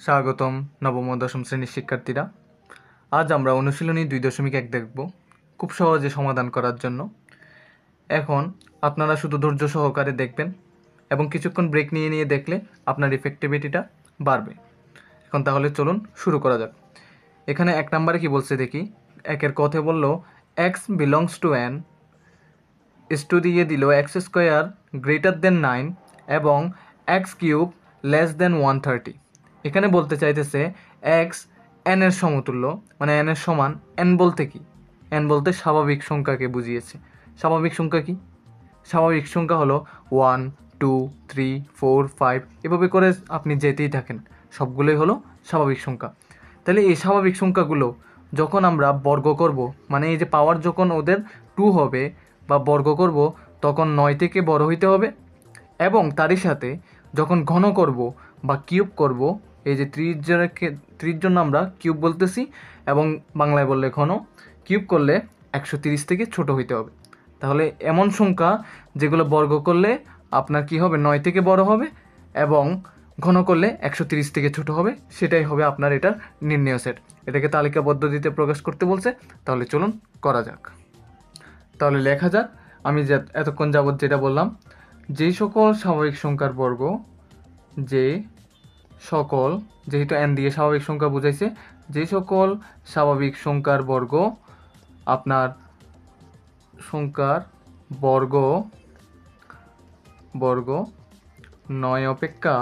স্বাগতম নবম ও দশম শ্রেণীর শিক্ষার্থীরা। আজ আমরা অনুশীলনী 2.1 দেখব খুব সহজে সমাধান করার জন্য। এখন আপনারা শুধু ধৈর্য সহকারে দেখবেন এবং কিছুক্ষণ ব্রেক নিয়ে নিয়ে দেখলে আপনার ইফেক্টিভিটিটা বাড়বে। এখন তাহলে চলুন শুরু করা যাক। এখানে 1 নম্বরে কি বলছে দেখি। 1-এর কথা বললো x belongs to n S2 দিয়ে দিল x² greater than 9 এবং x³ less than 130। এখানে বলতে চাইতেছে x n এর সমতুল্য, মানে n এর সমান। n বলতে কি? n বলতে স্বাভাবিক সংখ্যাকে বুঝিয়েছে। স্বাভাবিক সংখ্যা কি? স্বাভাবিক সংখ্যা হলো 1 2 3 4 5 এভাবে করে আপনি যেতেই থাকেন, সবগুলোই হলো স্বাভাবিক সংখ্যা। তাহলে এই স্বাভাবিক সংখ্যাগুলো যখন আমরা বর্গ করব, মানে এই যে পাওয়ার যখন ওদের 2 হবে বা বর্গ করব, তখন 9 থেকে বড় হইতে হবে। এবং তারই সাথে যখন ঘন করব বা কিউব করব, এই যে 30 জন্য আমরা কিউব বলতেছি এবং বাংলায় বললে ঘন, কিউব করলে 130 থেকে ছোট হইতে হবে। তাহলে এমন সংখ্যা যেগুলো বর্গ করলে আপনার কি হবে, 9 থেকে বড় হবে এবং ঘন করলে 130 থেকে ছোট হবে, সেটাই হবে আপনার এটার নির্ণয় সেট। এটাকে তালিকা পদ্ধতিতে প্রকাশ করতে বলছে। তাহলে চলুন করা যাক। তাহলে লেখা যাক। আমি এতক্ষণ যাবৎ যেটা বললাম, যেই সকল স্বাভাবিক সংখ্যার বর্গ, যে সকল, যেহেতু n দিয়ে স্বাভাবিক সংখ্যা বুঝাইছে, যে সকল স্বাভাবিক সংখ্যার বর্গ আপনার সংখ্যার বর্গ 9 অপেক্ষা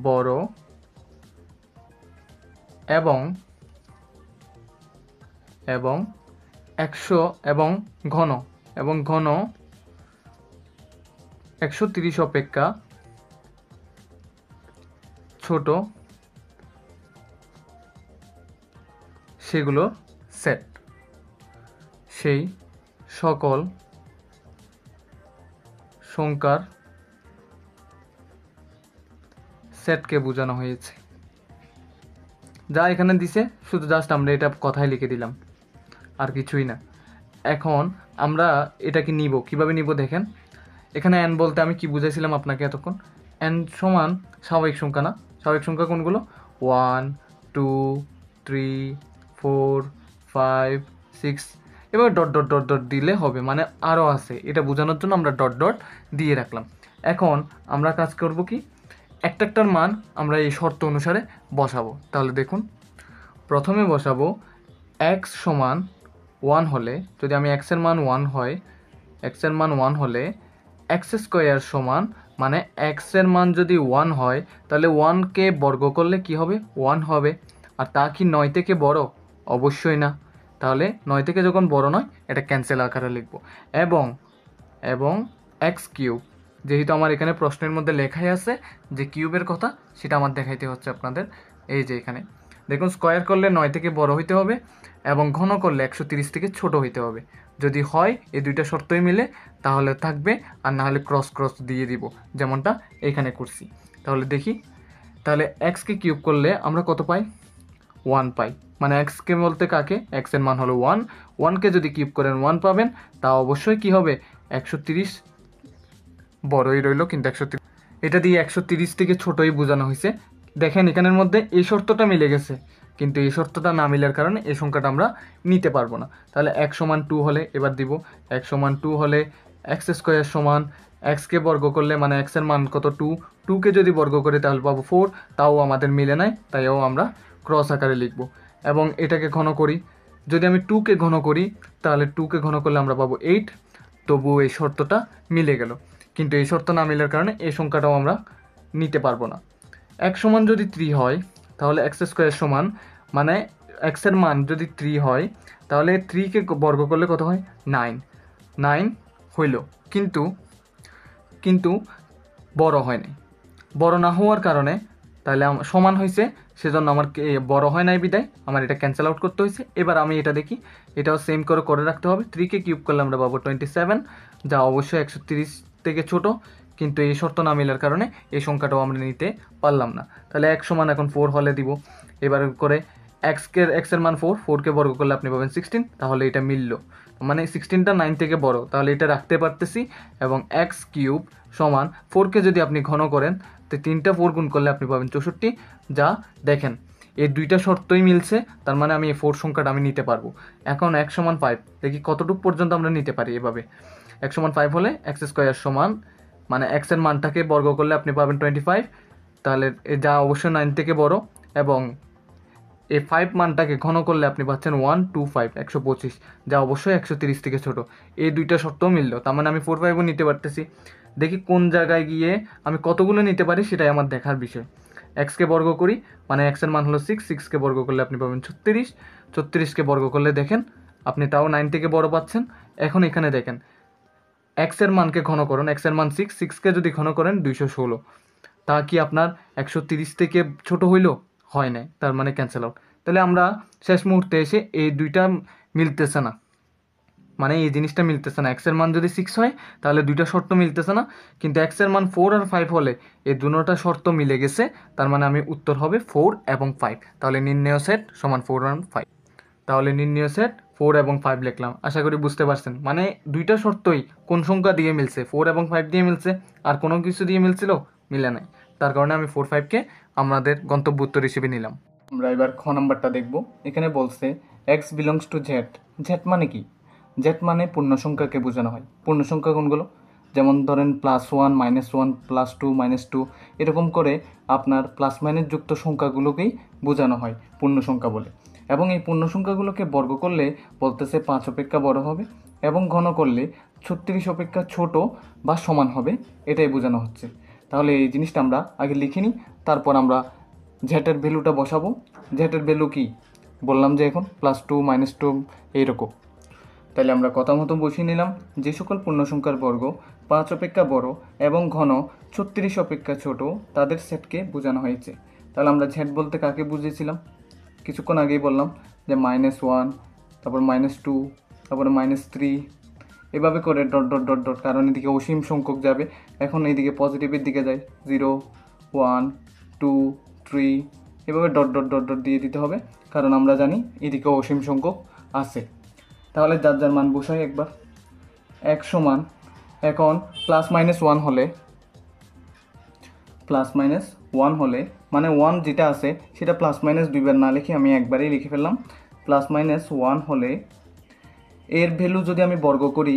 বড় এবং 100 এবং ঘন 130 অপেক্ষা ছোট, সেগুলো সেট। সেই সকল সংখ্যার সেটকে বোঝানো হয়েছে। যা এখানে দিছে শুধু জাস্ট আমরা এটা কথায় লিখে দিলাম, আর কিছুই না। এখন আমরা এটাকে নিব, কিভাবে নিব দেখেন। এখানে n বলতে আমি কি বুঝাইছিলাম আপনাকে এতক্ষণ, n সমান স্বাভাবিক সংখ্যা না। স্বাভাবিক সংখ্যা কোনগুলো? 1 2 3 4 5 6 এবার ডট ডট ডট ডট দিলে হবে, মানে আরও আছে, এটা বোঝানোর জন্য আমরা ডট ডট দিয়ে রাখলাম। এখন আমরা কাজ করব কি, একটার মান আমরা এই শর্ত অনুসারে বসাবো। তাহলে দেখুন, প্রথমে বসাবো x সমান 1 হলে, যদি আমি x এর মান 1 হয়, x এর মান 1 হলে x² সমান, মানে x এর মান যদি 1 হয় তাহলে 1কে বর্গ করলে কি হবে? 1 হবে। আর তা কি 9 থেকে বড়? অবশ্যই না। তাহলে 9 থেকে যখন বড় নয়, এটা ক্যান্সেল আকারে লিখব। এবং x³ যেহেতু আমার এখানে প্রশ্নের মধ্যে লেখাই আছে যে কিউবের কথা, সেটা আমার দেখাইতে হচ্ছে আপনাদের। এই যে এখানে দেখুন, স্কোয়ার করলে 9 থেকে বড় হইতে হবে এবং ঘন করলে 130 থেকে ছোট হইতে হবে। যদি হয় এই দুইটা শর্তই মিলে তাহলে থাকবে, আর না হলে ক্রস দিয়ে দিব, যেমনটা এখানে করছি। তাহলে দেখি, তাহলে এক্সকে কিউব করলে আমরা কত পাই? 1 পাই। মানে এক্সকে বলতে কাকে? এক্স এর মান হলো 1। 1কে যদি কিউব করেন 1 পাবেন, তা অবশ্যই কি হবে? 130 বড়ই রইল, কিন্তু 130 এটা দিয়ে 130 থেকে ছোটই বোঝানো হয়েছে। দেখেন এখানের মধ্যে এই শর্তটা মিলে গেছে, কিন্তু এই শর্তটা না মিলার কারণে এই সংখ্যাটা আমরা নিতে পারবো না। তাহলে x সমান 2 হলে এবার দিব, x সমান 2 হলে x² সমান, xকে বর্গ করলে মানে x এর মান কত? 2। 2কে যদি বর্গ করি তাহলে পাবো 4, তাও আমাদের মিলে নাই, তাইও আমরা ক্রস আকারে লিখব। এবং এটাকে ঘন করি, যদি আমি 2কে ঘন করি তাহলে 2কে ঘন করলে আমরা পাবো 8, তবুও এই শর্তটা মিলে গেল। কিন্তু এই শর্ত না মিলার কারণে এই সংখ্যাটাও আমরা নিতে পারবো না। x সমান যদি 3 হয় তাহলে x² সমান, মানে x এর মান যদি 3 হয় তাহলে 3কে বর্গ করলে কত হয়? 9 হইল, কিন্তু বড় হয় নাই। বড় না হওয়ার কারণে, তাহলে সমান হয়েছে, সেজন্য আমার বড় হয় নাই বিদায় আমার এটা ক্যান্সেল আউট করতে হয়েছে। এবার আমি এটা দেখি, এটাও সেম করে রাখতে হবে। 3কে কিউব করলে আমরা পাবো 27, যা অবশ্যই 130 থেকে ছোট, কিন্তু এই শর্ত না মিলার কারণে এই সংখ্যাটাও আমরা নিতে পারলাম না। তাহলে x সমান এখন 4 হলে দিব। এবার করে x এর মান 4, 4কে বর্গ করলে আপনি পাবেন 16, তাহলে এটা মিলল। মানে 16টা 9 থেকে বড়, তাহলে এটা রাখতে পারতেছি। এবং এক্স কিউব সমান 4কে যদি আপনি ঘন করেন তো 3টা 4 গুণ করলে আপনি পাবেন 64। যা দেখেন এই দুইটা শর্তই মিলছে, তার মানে আমি এই 4 সংখ্যাটা আমি নিতে পারবো। এখন x সমান 5, দেখি কতটুকু পর্যন্ত আমরা নিতে পারি। এভাবে x সমান 5 হলে এক্স স্কোয়ার সমান, মানে এক্স এর মানটাকে বর্গ করলে আপনি পাবেন 25, তাহলে যা অবশ্যই 9 থেকে বড়। এবং এই 5 মানটাকে ঘন করলে আপনি পাচ্ছেন 125, 125, যা অবশ্যই 130 থেকে ছোট। এই দুইটা শর্তও মিললো, তার মানে আমি 4-5ও নিতে পারতেছি। দেখি কোন জায়গায় গিয়ে আমি কতগুলো নিতে পারি সেটাই আমার দেখার বিষয়। এক্সকে বর্গ করি, মানে এক্সের মান হলো 6, 6কে বর্গ করলে আপনি পাবেন 36, 36কে বর্গ করলে দেখেন আপনি তাও 9 থেকে বড় পাচ্ছেন। এখন এখানে দেখেন এক্সের মানকে ঘন করুন, এক্সের মান 6, 6কে যদি ঘন করেন 216, তা কি আপনার 130 থেকে ছোট হইল? হয় নাই, তার মানে ক্যান্সেল আউট। তাহলে আমরা শেষ মুহূর্তে এসে এই দুইটা মিলতেছে না, মানে এই জিনিসটা মিলতেছে না। এক্সের মান যদি 6 হয় তাহলে দুইটা শর্ত মিলতেছে না, কিন্তু এক্সের মান 4 আর 5 হলে এই দুটোটা শর্ত মিলে গেছে। তার মানে আমি উত্তর হবে 4 এবং 5। তাহলে নির্ণয় সেট সমান 4 এবং 5। তাহলে নির্ণয় সেট 4 এবং 5 লিখলাম। আশা করি বুঝতে পারছেন, মানে দুইটা শর্তই কোন সংখ্যা দিয়ে মিলছে? 4 এবং 5 দিয়ে মিলছে, আর কোনো কিছু দিয়ে মিলছিল? মিলে নাই। তার কারণে আমি 4, 5কে আমাদের গন্তব্য উত্তর হিসেবে নিলাম। আমরা এবার খ নাম্বারটা দেখব। এখানে বলছে x belongs to Z. Z মানে কি? জেড মানে পূর্ণ সংখ্যাকে বোঝানো হয়। পূর্ণ সংখ্যা কোনগুলো? যেমন ধরেন +1, -1, +2, -2, এরকম করে আপনার প্লাস মাইনাস যুক্ত সংখ্যাগুলোকেই বোঝানো হয় পূর্ণ সংখ্যা বলে। এবং এই পূর্ণ সংখ্যাগুলোকে বর্গ করলে বলতেছে 5 অপেক্ষা বড় হবে, এবং ঘন করলে 36 অপেক্ষা ছোট বা সমান হবে, এটাই বোঝানো হচ্ছে। তাহলে এই জিনিসটা আমরা আগে লিখে নিই, তারপর আমরা জেটের ভ্যালুটা বসাবো। জেটের ভ্যালু কি বললাম যে এখন +2, -2 এইরকম। তাহলে আমরা কথা মতো বসিয়ে নিলাম, যে সকল পূর্ণ সংখ্যার বর্গ 5 অপেক্ষা বড় এবং ঘন 36 অপেক্ষা ছোট তাদের সেটকে বোঝানো হয়েছে। তাহলে আমরা জেড বলতে কাকে বুঝেছিলাম? কিছুক্ষণ আগেই বললাম যে -1, তারপর -2, তারপরে -3, এভাবে করে ডট ডট ডট ডট, কারণ এদিকে অসীম সংখ্যক যাবে। এখন এইদিকে পজিটিভের দিকে যায়, 0, 1, 2, 3, এভাবে ডট ডট ডট ডট দিয়ে দিতে হবে, কারণ আমরা জানি এদিকে অসীম সংখ্যক আছে। তাহলে যার যার মান বসাই একবার। এক সমান, এখন +-1 হলে, +-1 হলে মানে 1 যেটা আছে সেটা +-2বার না লিখে আমি একবারেই লিখে ফেললাম। +-1 হলে এর ভ্যালু যদি আমি বর্গ করি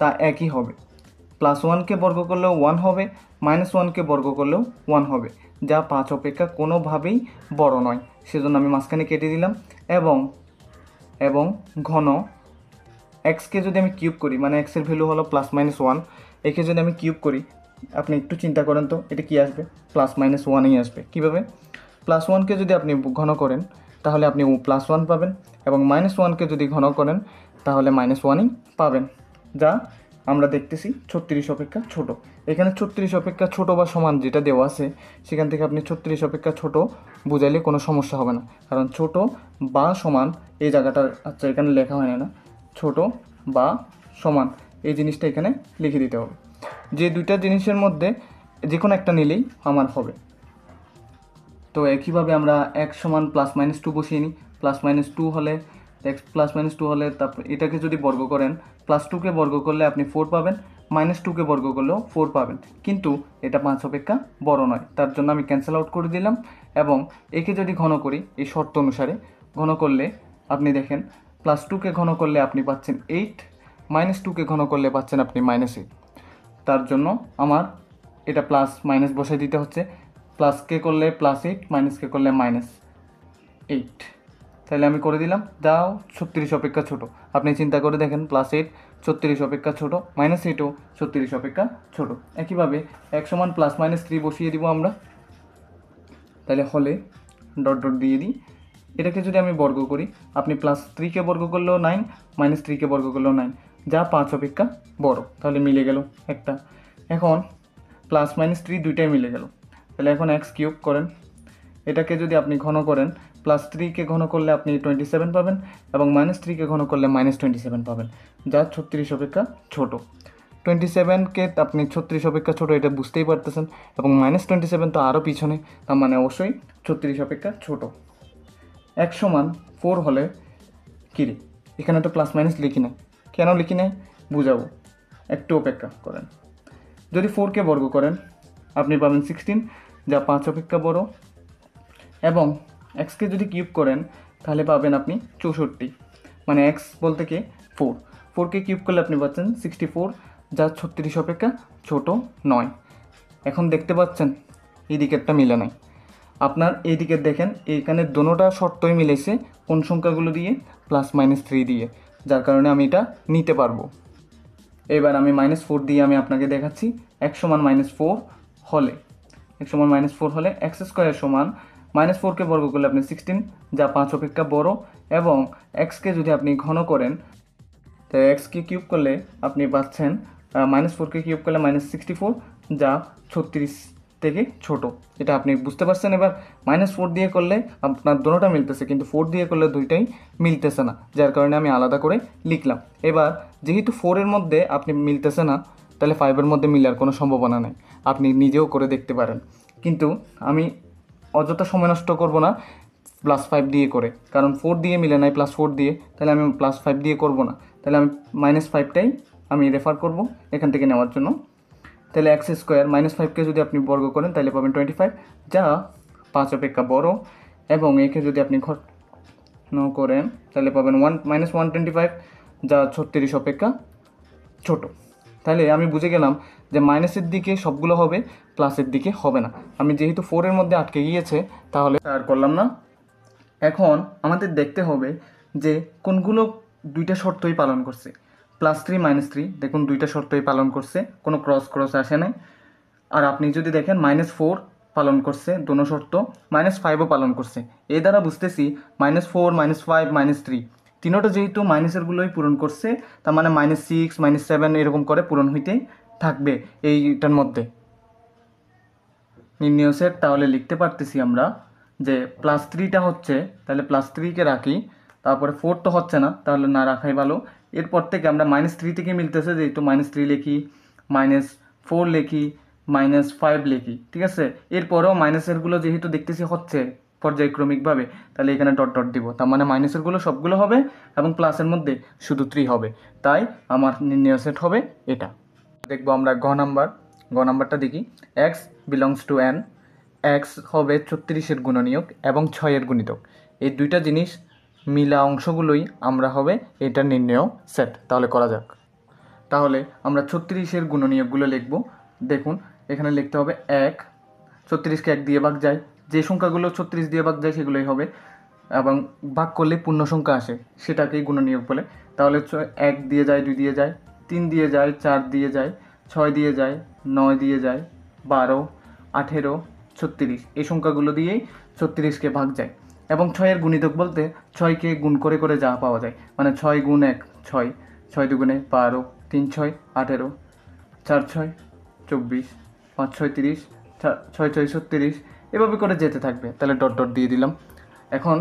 তা একই হবে। +1কে বর্গ করলেও 1 হবে, -1কে বর্গ করলেও 1 হবে, যা 5 অপেক্ষা কোনোভাবেই বড় নয়, সেজন্য আমি মাঝখানে কেটে দিলাম। এবং ঘন এক্সকে যদি আমি কিউব করি, মানে এক্সের ভ্যালু হলো +-1, একে যদি আমি কিউব করি, আপনি একটু চিন্তা করেন তো এটা কি আসবে? +-1ই আসবে। কীভাবে? +1কে যদি আপনি ঘন করেন তাহলে আপনি +1 পাবেন, এবং -1কে যদি ঘন করেন তাহলে -1ই পাবেন, যা আমরা দেখতেছি 36 অপেক্ষা ছোট। এখানে 36 অপেক্ষা ছোট বা সমান যেটা দেওয়া আছে সেখান থেকে আপনি 36 অপেক্ষা ছোট বুঝাইলে কোনো সমস্যা হবে না, কারণ ছোট বা সমান এই জায়গাটা, আচ্ছা এখানে লেখা হয় না, ছোট বা সমান এই জিনিসটা এখানে লিখে দিতে হবে। যে দুইটা জিনিসের মধ্যে যে কোনো একটা নিলেই আমার হবে। তো একইভাবে আমরা x সমান +-2 বসিয়ে নিই। +-2 হলে x +-2 হলে তারপর এটাকে যদি বর্গ করেন, +2কে বর্গ করলে আপনি 4 পাবেন, -2কে বর্গ করলেও 4 পাবেন, কিন্তু এটা 5 অপেক্ষা বড় নয়, তার জন্য আমি ক্যান্সেল আউট করে দিলাম। এবং একে যদি ঘন করি এই শর্ত অনুসারে, ঘন করলে আপনি দেখেন +2কে ঘন করলে আপনি পাচ্ছেন 8, -2কে ঘন করলে পাচ্ছেন আপনি -8। তার জন্য আমার এটা প্লাস মাইনাস বসাই দিতে হচ্ছে। প্লাসকে করলে +8, মাইনাসকে করলে -8। তাহলে আমি করে দিলাম, যাও 36 অপেক্ষা ছোট। আপনি চিন্তা করে দেখেন, +8 36 অপেক্ষা ছোট, -8ও 36 অপেক্ষা ছোট। একইভাবে x সমান +-3 বসিয়ে দিব আমরা। তাহলে হলে ডট ডট দিয়ে দিই। এটাকে যদি আমি বর্গ করি, আপনি +3কে বর্গ করলেও 9, -3কে বর্গ করলেও 9, যা 5 অপেক্ষা বড়। তাহলে মিলে গেল একটা। এখন +-3 দুইটাই মিলে গেল। তাহলে এখন x কিউব করেন, এটাকে যদি আপনি ঘন করেন, +3কে ঘন করলে আপনি 27 পাবেন, এবং -3কে ঘন করলে -27 পাবেন, যা 36 অপেক্ষা ছোট। 27কে আপনি 36 অপেক্ষা ছোট এটা বুঝতেই পারতেছেন, এবং -27 তো আরও পিছনে, তার মানে অবশ্যই 36 অপেক্ষা ছোট। x সমান 4 হলে কিরে, এখানে তো প্লাস মাইনাস লিখি না, কেন লিখি নাই বুঝাবো, একটু অপেক্ষা করেন। যদি 4কে বর্গ করেন আপনি পাবেন 16, যা 5 অপেক্ষা বড়, এবং এক্সকে যদি কিউব করেন তাহলে পাবেন আপনি 64, মানে এক্স বলতে কি 4কে কিউব করলে আপনি পাচ্ছেন 64, যা 36 অপেক্ষা ছোট নয়। এখন দেখতে পাচ্ছেন এই দিকেরটা মিলে নাই, আপনার এই দিকের দেখেন এইখানে দোনোটা শর্তই মিলেছে কোন সংখ্যাগুলো দিয়ে, +-3 দিয়ে, যার কারণে আমি এটা নিতে পারবো। এবার আমি -4 দিয়ে আমি আপনাকে দেখাচ্ছি। x সমান -4 হলে এক্স স্কোয়ার সমান -4কে বর্গ করলে আপনি 16, যা 5 অপেক্ষা বড়, এবং এক্সকে যদি আপনি ঘন করেন তো এক্সকে কিউব করলে আপনি পাচ্ছেন -4কে কিউব করলে -64, যা 36 থেকে ছোট। এটা আপনি বুঝতে পারছেন। এবার -4 দিয়ে করলে আপনার দোনোটা মিলতেছে, কিন্তু 4 দিয়ে করলে দুইটাই মিলতেছে না, যার কারণে আমি আলাদা করে লিখলাম। এবার যেহেতু 4-এর মধ্যে আপনি মিলতেছে না, তাহলে 5-এর মধ্যে মিলার কোনো সম্ভাবনা নেই, আপনি নিজেও করে দেখতে পারেন। কিন্তু আমি অযথা সময় নষ্ট করব না +5 দিয়ে করে, কারণ 4 দিয়ে মিলে নাই +4 দিয়ে, তাহলে আমি +5 দিয়ে করব না, তাহলে আমি -5টাই আমি রেফার করব এখান থেকে নেওয়ার জন্য। তাহলে x স্কোয়ার -5কে যদি আপনি বর্গ করেন তাহলে পাবেন 25, যা 5 অপেক্ষা বড়, এবং একে যদি আপনি ঘন করেন তাহলে পাবেন -125, যা 36 অপেক্ষা ছোট। তাহলে আমি বুঝে গেলাম যে মাইনাসের দিকে সবগুলো হবে, প্লাসের দিকে হবে না। আমি যেহেতু 4-এর মধ্যে আটকে গিয়েছে তাহলে আর করলাম না। এখন আমাদের দেখতে হবে যে কোনগুলো দুইটা শর্তই পালন করছে। +3 -3 দেখুন দুইটা শর্তই পালন করছে, কোনো ক্রস আসে নাই। আর আপনি যদি দেখেন -4 পালন করছে দোনো শর্ত, -5ও পালন করছে। এই দ্বারা বুঝতেছি -4, -5, -3 তিনোটা যেহেতু মাইনাসেরগুলোই পূরণ করছে, তার মানে -6, -7 এরকম করে পূরণ হইতেই থাকবে এইটার মধ্যে নির্ণয় সেট। তাহলে লিখতে পারতেছি আমরা যে +3টা হচ্ছে, তাহলে +3কে রাখি, তারপরে 4 তো হচ্ছে না, তাহলে না রাখাই ভালো। এরপর থেকে আমরা -3 থেকে মিলতেছে, যেহেতু -3 লিখি, -4 লিখি, -5 লিখি, ঠিক আছে। এরপরেও মাইনাসেরগুলো যেহেতু দেখতেছি হচ্ছে পর্যায়ক্রমিকভাবে, তাহলে এখানে ডট ডট দিব, তার মানে মাইনাসেরগুলো সবগুলো হবে এবং প্লাসের মধ্যে শুধু 3 হবে, তাই আমার নির্ণয় সেট হবে এটা। দেখবো আমরা গ নাম্বারটা দেখি। x belongs to n, x হবে 36-এর গুণনীয়ক এবং 6-এর গুণিতক। এই দুইটা জিনিস মিলা অংশগুলোই আমরা হবে এটা নির্ণয় সেট। তাহলে করা যাক। তাহলে আমরা 36-এর গুণনীয়কগুলো লিখব। দেখুন এখানে লিখতে হবে 1, 36কে 1 দিয়ে ভাগ যায়, যে সংখ্যাগুলো 36 দিয়ে ভাগ যায় সেগুলোই হবে, এবং ভাগ করলে পূর্ণ সংখ্যা আসে সেটাকেই গুণনীয়ক বলে। তাহলে 1 দিয়ে যায়, 2 দিয়ে যায়, 3 দিয়ে যায়, 4 দিয়ে যায়, 6 দিয়ে যায়, 9 দিয়ে যায়, 12, 18, 36 এই সংখ্যাগুলো দিয়েই 36কে ভাগ যায়। এবং 6-এর গুণিতক বলতে 6কে গুণ করে করে যা পাওয়া যায়, মানে 6 গুণ 1 6, 6 দুগুণে 12, 3 6 18, 4 6 24, 5 6 30, 6 6 36, এভাবে করে যেতে থাকবে। তাহলে ডট ডট দিয়ে দিলাম। এখন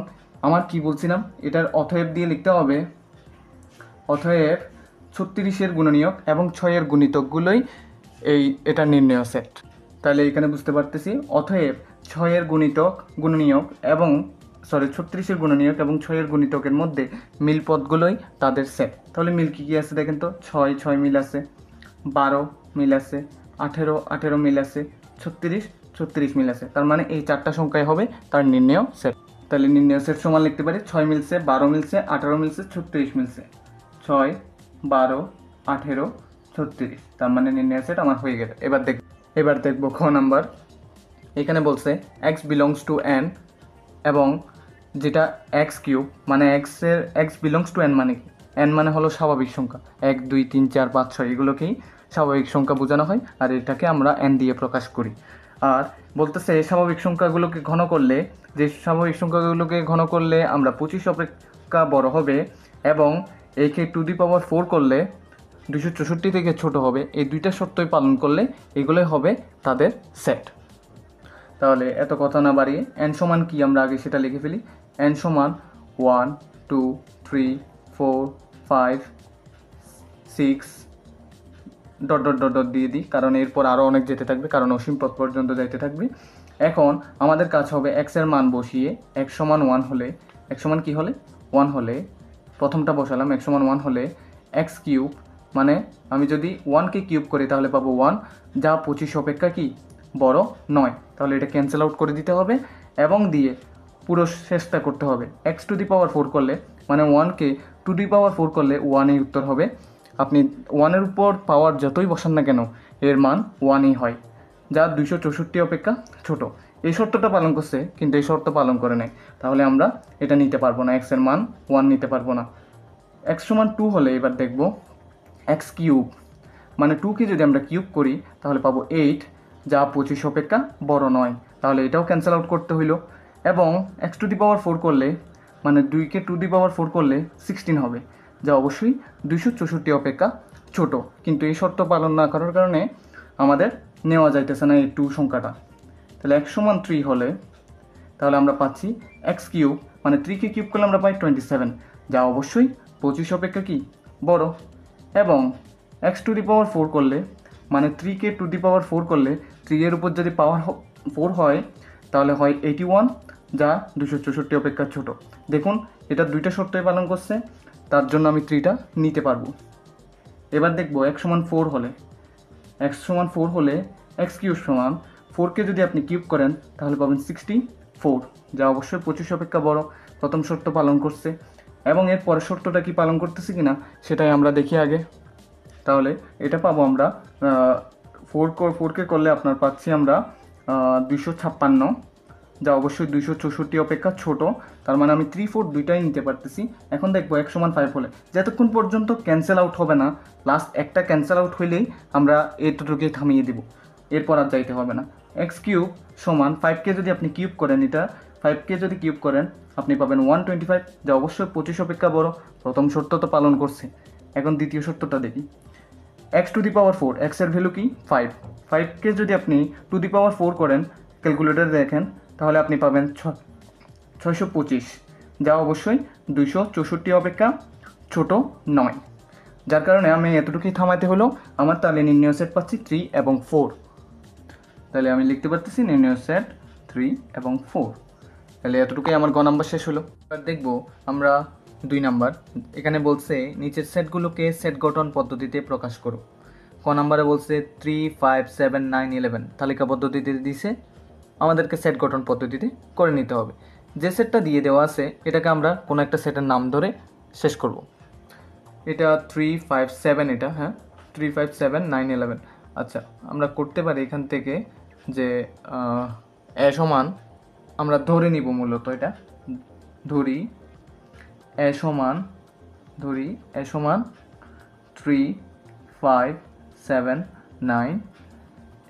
আমার কি বলছিলাম, এটার অতএব দিয়ে লিখতে হবে, অতএব 36-এর গুণনীয়ক এবং 6-এর গুণিতকগুলোই এটা নির্ণয় সেট। তাহলে এখানে বুঝতে পারতেছি অতএব 6-এর গুণনীয়ক এবং 36-এর গুণনীয়ক এবং 6-এর গুণিতকের মধ্যে মিল পদগুলোই তাদের সেট। তাহলে মিল কী কী আছে দেখেন তো, 6 6 মিল আছে, 12 মিল আছে, 18 18 মিল আছে, 36 36 মিল আছে। তার মানে এই 4টা সংখ্যাই হবে তার নির্ণয় সেট। তাহলে নির্ণয় সেট সমান লিখতে পারি 6 মিলছে, 12 মিলছে, 18 মিলছে, 36 মিলছে, 6 12 18 36, তার মানে নির্ণয় সেট আমার হয়ে গেল। এবার দেখবো খ নাম্বার। এখানে বলছে x বিলংস টু n, এবং যেটা x কিউব, মানে x বিলংস টু n মানে কি, n মানে হলো স্বাভাবিক সংখ্যা, 1 2 3 4 5 6 এগুলোকেই স্বাভাবিক সংখ্যা বোঝানো হয়, আর এটাকে আমরা n দিয়ে প্রকাশ করি। আর বলতেছে স্বাভাবিক সংখ্যাগুলোকে ঘন করলে, যে স্বাভাবিক সংখ্যাগুলোকে ঘন করলে আমরা 25 অপেক্ষা বড় হবে, এবং একে টু দি পাওয়ার 4 করলে 264 থেকে ছোট হবে। এই দুইটা শর্তই পালন করলে এগুলোই হবে তাদের সেট। তাহলে এত কথা না বাড়িয়ে n সমান কি আমরা আগে সেটা লিখে ফেলি। n সমান 1 2 3 4 5 6 ডট ডট ডট ডট দিয়ে দিই, কারণ এরপর আরও অনেক যেতে থাকবে, কারণ অসীম পথ পর্যন্ত যাইতে থাকবে। এখন আমাদের কাজ হবে x এর মান বসিয়ে x সমান 1 হলে, x সমান কি হলে 1 হলে, প্রথমটা বসালাম, x সমান 1 হলে এক্স কিউব, মানে আমি যদি 1কে কিউব করি তাহলে পাবো 1, যা 25 অপেক্ষা কি বড় নয়। তাহলে এটা ক্যান্সেল আউট করে দিতে হবে এবং দিয়ে পুরো শেষটা করতে হবে। এক্স টু দি পাওয়ার 4 করলে মানে 1কে টু দি পাওয়ার 4 করলে 1এই উত্তর হবে। আপনি 1-এর উপর পাওয়ার যতই বসান না কেন এর মান 1ই হয়, যা 264 অপেক্ষা ছোট। এই শর্তটা পালন করছে কিন্তু এই শর্ত পালন করে নাই, তাহলে আমরা এটা নিতে পারবো না, এক্সের মান 1 নিতে পারবো না। এক্স সমান 2 হলে এবার দেখব এক্স কিউব, মানে 2কে যদি আমরা কিউব করি তাহলে পাবো 8, যা 25 অপেক্ষা বড় নয়। তাহলে এটাও ক্যান্সেল আউট করতে হইল। এবং এক্স টু দি পাওয়ার 4 করলে মানে 2কে টু দি পাওয়ার 4 করলে 16 হবে, যা অবশ্যই 264 অপেক্ষা ছোট। কিন্তু এই শর্ত পালন না করার কারণে আমাদের নেওয়া যাইতেছে না এই 2 সংখ্যাটা। তাহলে এক্স সমান 3 হলে তাহলে আমরা পাচ্ছি এক্স কিউব, মানে 3কে কিউব করলে আমরা পাই 27, যা অবশ্যই 25 অপেক্ষা কি বড়। এবং এক্স টু দি পাওয়ার 4 করলে মানে 3কে টু দি পাওয়ার 4 করলে 3 এর উপর যদি পাওয়ার 4 হয় তাহলে হয় 81, যা 264 অপেক্ষা ছোট। দেখুন এটা দুইটা শর্তই পালন করছে, তার জন্য আমি 3টা নিতে পারবো। এবার দেখবো এক্স সমান 4 হলে, এক্স সমান 4 হলে এক্স কিউব সমান 4কে যদি আপনি কিউব করেন তাহলে পাবেন 64, যা অবশ্যই 25 অপেক্ষা বড়। প্রথম শর্ত পালন করছে এবং এর পরের শর্তটা কি পালন করতেছে কিনা সেটাই আমরা দেখি আগে। তাহলে এটা পাবো আমরা 4কে করলে আপনার পাচ্ছি আমরা 256, যা অবশ্যই 264 অপেক্ষা ছোট। তার মানে আমি 3, 4 দুইটাই নিতে পারতেছি। এখন দেখবো এক্স সমান 5 হলে, যতক্ষণ পর্যন্ত ক্যান্সেল আউট হবে না, লাস্ট একটা ক্যান্সেল আউট হইলেই আমরা এতটুকুই থামিয়ে দিব, এরপর আর যাইতে হবে না। এক্স কিউব সমান 5কে যদি আপনি কিউব করেন, এটা 5কে যদি কিউব করেন আপনি পাবেন 125, যা অবশ্যই 25 অপেক্ষা বড়। প্রথম শর্ত তো পালন করছে। এখন দ্বিতীয় শর্তটা দেখি। এক্স টু দি পাওয়ার 4, এক্সের ভ্যালু কি 5, 5কে যদি আপনি টু দি পাওয়ার 4 করেন ক্যালকুলেটর দেখেন তাহলে আপনি পাবেন 625, যা অবশ্যই 264 অপেক্ষা ছোট নয়। যার কারণে আমি এতটুকুই থামাইতে হলো আমার। তাহলে নির্ণয় সেট পাচ্ছি 3 এবং 4। তাহলে আমি লিখতে পারতেছি নির্ণয় সেট 3 এবং 4। তাহলে এতটুকুই আমার গ নাম্বার শেষ হলো। এবার দেখবো আমরা 2 নাম্বার। এখানে বলছে নিচের সেটগুলোকে সেট গঠন পদ্ধতিতে প্রকাশ করো। ক নাম্বারে বলছে 3, 5, 7, 9, 11 তালিকা পদ্ধতিতে দিছে, আমাদেরকে সেট গঠন পদ্ধতিতে করে নিতে হবে। যে সেটটা দিয়ে দেওয়া আছে এটাকে আমরা কোনো একটা সেটের নাম ধরে শেষ করব। এটা 3, 5, 7, এটা হ্যাঁ 3, 5, 7, 9, 11। আচ্ছা আমরা করতে পারি এখান থেকে যে এ সমান আমরা ধরে নিব, মূলত এটা ধরি এ সমান 3, 5, 7, 9,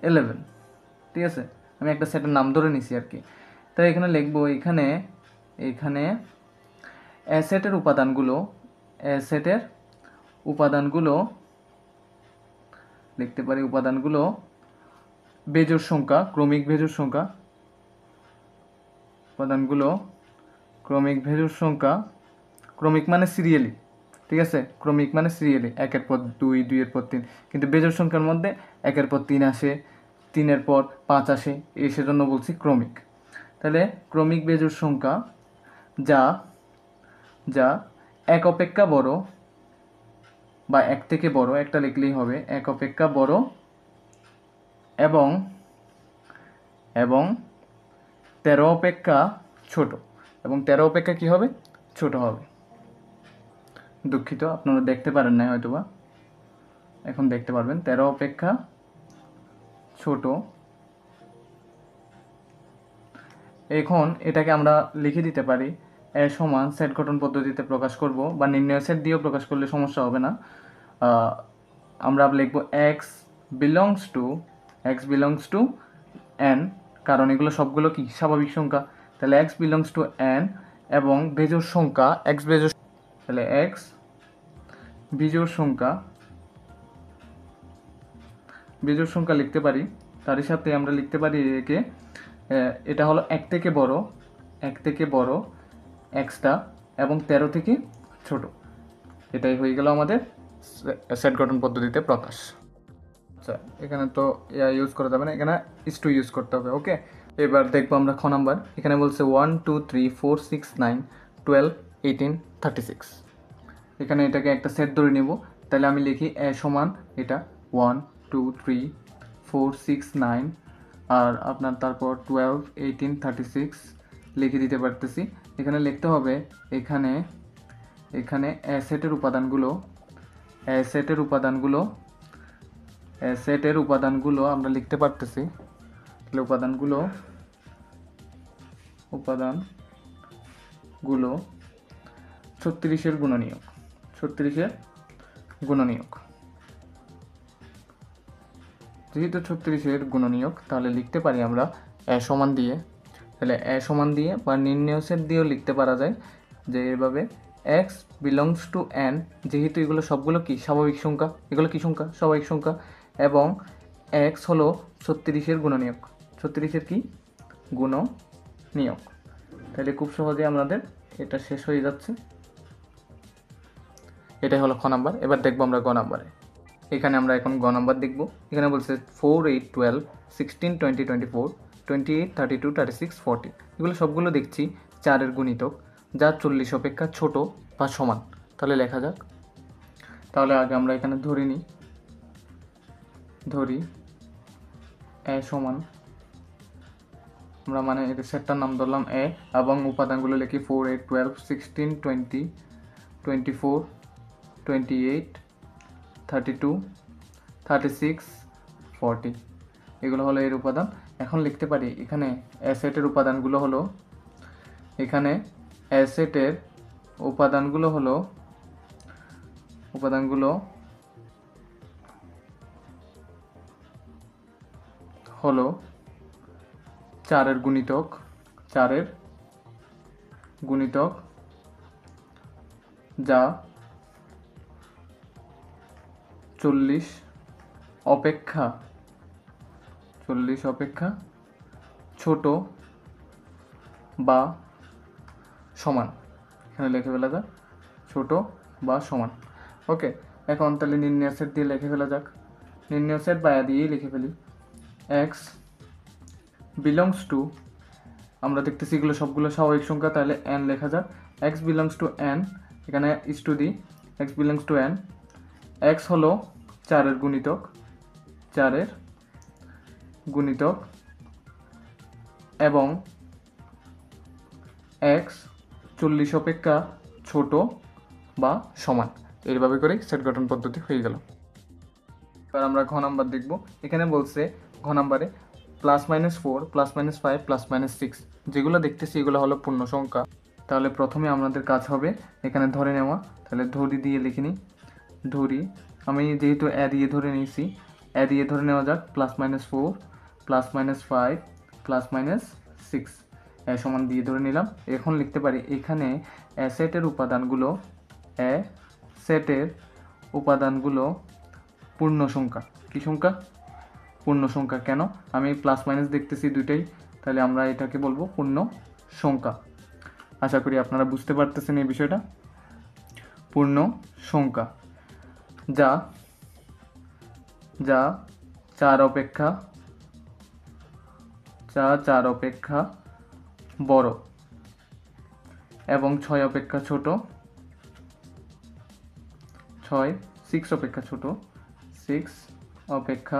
11। ঠিক আছে, আমি একটা সেটের নাম ধরে নিছি আর কি। তাই এখানে লিখবো এখানে এ সেটের উপাদানগুলো লিখতে পারি। উপাদানগুলো বেজোড় সংখ্যা, ক্রমিক বেজোড় সংখ্যা, উপাদানগুলো ক্রমিক বেজোড় সংখ্যা, ক্রমিক মানে সিরিয়ালি, ঠিক আছে, ক্রমিক মানে সিরিয়ালি, 1-এর পর 2, 2-এর পর 3, কিন্তু বেজোড় সংখ্যার মধ্যে 1-এর পর 3 আসে, 3-এর পর 5 আসে, এই সেজন্য বলছি ক্রমিক। তাহলে ক্রমিক বেজোড় সংখ্যা যা 1 অপেক্ষা বড় বা 1 থেকে বড়, একটা লিখলেই হবে, 1 অপেক্ষা বড় এবং 13 অপেক্ষা ছোট, এবং 13 অপেক্ষা কি হবে ছোট হবে। দুঃখিত আপনারা দেখতে পারেন না হয়তোবা, এখন দেখতে পারবেন 13 অপেক্ষা ছোট। এখন এটাকে আমরা লিখে দিতে পারি এ সমান সেট গঠন পদ্ধতিতে প্রকাশ করব, বা নির্ণয় সেট দিয়েও প্রকাশ করলে সমস্যা হবে না। আমরা লিখব এক্স বিলংস টু এন, কারণ এগুলো সবগুলো কি স্বাভাবিক সংখ্যা। তাহলে এক্স বিলংস টু এন এবং বেজোড় সংখ্যা তাহলে এক্স বিজোড় সংখ্যা লিখতে পারি। তার সাথে আমরা লিখতে পারি একে, এটা হলো 1 থেকে বড় এক্সটা এবং 13 থেকে ছোট। এটাই হয়ে গেল আমাদের সেট গঠন পদ্ধতিতে প্রকাশ। আচ্ছা এখানে তো ইউজ করা যাবে না, এখানে ইজ ইউজ করতে হবে। ওকে, এবার দেখবো আমরা খ নাম্বার। এখানে বলছে 1, 2, 3, 4, 6, 9, 12, 18, 36। এখানে এটাকে একটা সেট ধরে নেব। তাহলে আমি লিখি এ সমান এটা 1 2 3 4 6 9 আর আপনার তারপর 12 18 36 লিখে দিতে পারতেছি। এখানে লিখতে হবে এখানে এখানে সেটের উপাদানগুলো সেটের উপাদানগুলো আমরা লিখতে পারতেছি। তাহলে উপাদানগুলো 36-এর গুণনীয়ক, 36-এর গুণনীয়ক। যেহেতু 36-এর গুণনীয়ক, তাহলে লিখতে পারি আমরা এ সমান দিয়ে, তাহলে এ সমান দিয়ে বা নির্ণয় সেট দিয়েও লিখতে পারা যায় যে এভাবে x বিলংস টু n, যেহেতু এগুলো সবগুলো কি স্বাভাবিক সংখ্যা, এগুলো কি সংখ্যা স্বাভাবিক সংখ্যা, এবং x হলো 36-এর গুণনীয়ক, 36-এর কি গুণনীয়ক। তাহলে খুব সহজে আমাদের এটা শেষ হয়ে যাচ্ছে। এটাই হলো খ নাম্বার। এবার দেখবো আমরা গ নাম্বারে। এখানে আমরা এখন গ নাম্বার দেখব। এখানে বলছে 4 8 12 16 20 24 28 32 36 40, এগুলো সবগুলো দেখছি 4-এর গুণিতক, যা 40 অপেক্ষা ছোট বা সমান। তাহলে লেখা যাক। তাহলে আগে আমরা এখানে ধরি এ সমান, আমরা মানে এর সেটটার নাম ধরলাম এ, এবং উপাদানগুলো লিখি 4 8 12 16 20 24 28 32 36 40, এগুলো হলো এর উপাদান। এখন লিখতে পারি এখানে অ্যাসেটের উপাদানগুলো হলো, এখানে অ্যাসেটের উপাদানগুলো হলো 4-এর গুণিতক, 4-এর গুণিতক যা 40 অপেক্ষা ছোট বা সমান। এখানে লিখে ফেলা যাক ছোট বা সমান। ওকে, এখন তাহলে নির্ণয় সেট দিয়ে লিখে ফেলা যাক। নির্ণয় সেট বায়া দিয়েই লিখে ফেলি। এক্স বিলংস টু, আমরা দেখতেছি এগুলো সবগুলো স্বাভাবিক সংখ্যা, তাহলে n লেখা যাক। এক্স বিলংস টু n, এখানে is to the x belongs to n, x হলো 4-এর গুণিতক এবং এক্স 40 অপেক্ষা ছোট বা সমান। এইভাবে করেই সেট গঠন পদ্ধতি হয়ে গেল। এবার আমরা ঘ নাম্বার দেখব। এখানে বলছে ঘ নাম্বারে +-4 +-5 +-6, যেগুলো দেখতেছি এগুলো হলো পূর্ণ সংখ্যা। তাহলে প্রথমে আমাদের কাজ হবে এখানে ধরে নেওয়া। তাহলে ধরি দিয়ে লিখে নিই। ধরি, আমি যেহেতু এ দিয়ে ধরে নিয়েছি, এ দিয়ে ধরে নেওয়া যাক +-4 +-5 +-6, এ সমান দিয়ে ধরে নিলাম। এখন লিখতে পারি এখানে সেটের উপাদানগুলো পূর্ণ সংখ্যা। কি সংখ্যা? পূর্ণ সংখ্যা। কেন? আমি প্লাস মাইনাস দেখতেছি দুইটাই, তাহলে আমরা এটাকে বলবো পূর্ণ সংখ্যা। আশা করি আপনারা বুঝতে পারতেছেন এই বিষয়টা। পূর্ণ সংখ্যা যা 4 অপেক্ষা বড় এবং 6 অপেক্ষা ছোট, 6 অপেক্ষা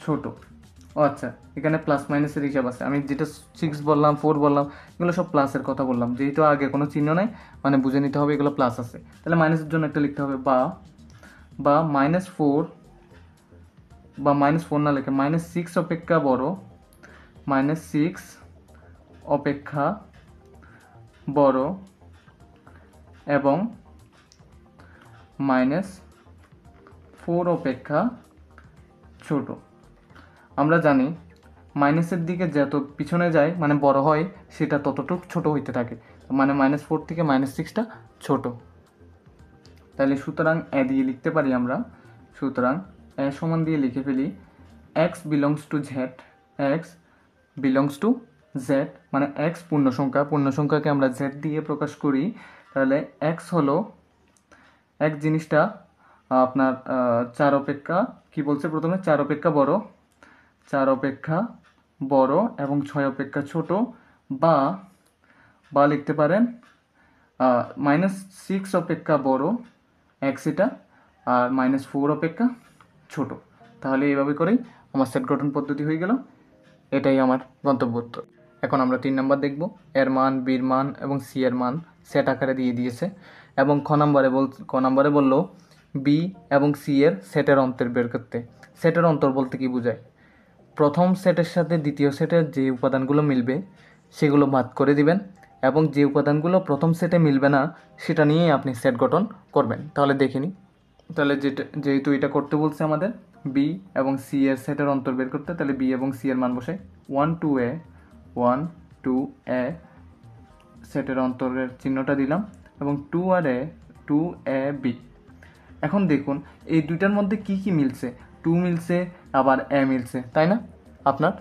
ছোট। ও আচ্ছা, এখানে প্লাস মাইনাসের হিসাব আছে। আমি যেটা 6 বললাম 4 বললাম এগুলো সব প্লাসের কথা বললাম, যেহেতু আগে কোনো চিহ্ন নাই মানে বুঝে নিতে হবে এগুলো প্লাস আছে। তাহলে মাইনাসের জন্য একটা লিখতে হবে বা -4 না লিখে -6 অপেক্ষা বড়, -6 অপেক্ষা বড় এবং -4 অপেক্ষা ছোট। আমরা জানি মাইনাসের দিকে যত পিছনে যায় মানে বড় হয় সেটা ততটুকু ছোট হইতে থাকে, মানে -4 থেকে -6টা ছোট। তাহলে সুতরাং এ দিয়ে লিখতে পারি আমরা, সুতরাং এ সমান দিয়ে লিখে ফেলি x বিলংস টু z, মানে x পূর্ণ সংখ্যাকে আমরা z দিয়ে প্রকাশ করি। তাহলে x হলো এক জিনিসটা আপনার 4 অপেক্ষা, কি বলছে প্রথমে 4 অপেক্ষা বড় এবং 6 অপেক্ষা ছোট, বা লিখতে পারেন -6 অপেক্ষা বড় এক্স এটা, আর -4 অপেক্ষা ছোট। তাহলে এইভাবে করেই আমার সেট গঠন পদ্ধতি হয়ে গেল। এটাই আমার গন্তব্য উত্তর। এখন আমরা 3 নাম্বার দেখব। এর মান, বির মান এবং সি এর মান সেট আকারে দিয়ে দিয়েছে এবং ক নাম্বারে বললো বি এবং সি এর সেটের অন্তর বের করতে। সেটের অন্তর বলতে কি বোঝায়? প্রথম সেটের সাথে দ্বিতীয় সেটের যে উপাদানগুলো মিলবে সেগুলো বাদ করে দিবেন এবং যে উপাদানগুলো প্রথম সেটে মিলবে না সেটা নিয়েই আপনি সেট গঠন করবেন। তাহলে দেখে নিই। তাহলে যেহেতু এটা করতে বলছে আমাদের বি এবং সি এর সেটের অন্তর বের করতে, তাহলে বি এবং সি এর মান বসাই। 1 2 এ সেটের অন্তরের চিহ্নটা দিলাম এবং 2 এ বি। এখন দেখুন এই দুইটার মধ্যে কি কি মিলছে, 2 মিলছে আবার এ মিলছে, তাই না আপনার?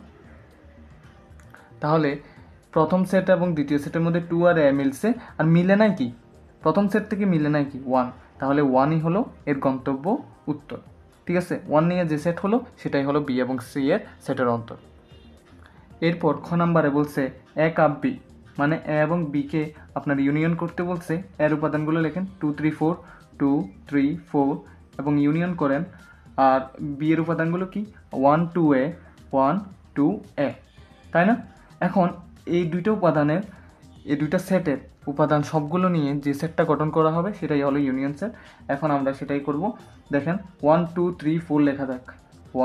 তাহলে প্রথম সেট এবং দ্বিতীয় সেটের মধ্যে 2 আর এ মিলছে, আর মিলে নাই কি? প্রথম সেট থেকে মিলে নাই কি? 1। তাহলে 1ই হলো এর গন্তব্য উত্তর। ঠিক আছে, 1 নিয়ে যে সেট হলো সেটাই হলো বি এবং সি এর সেটের অন্তর। এরপর খ নাম্বারে বলছে এ কাপ বি, মানে এ এবং বিকে আপনার ইউনিয়ন করতে বলছে। এর উপাদানগুলো লেখেন 2 3 4 এবং ইউনিয়ন করেন। আর বি এর উপাদানগুলো কি? 1 2 এ 1 2 এ, তাই না? এখন এই দুইটা সেটের উপাদান সবগুলো নিয়ে যে সেটটা গঠন করা হবে সেটাই হলো ইউনিয়ন সেট। এখন আমরা সেটাই করব। দেখেন 1 2 3 4 লেখা যাক।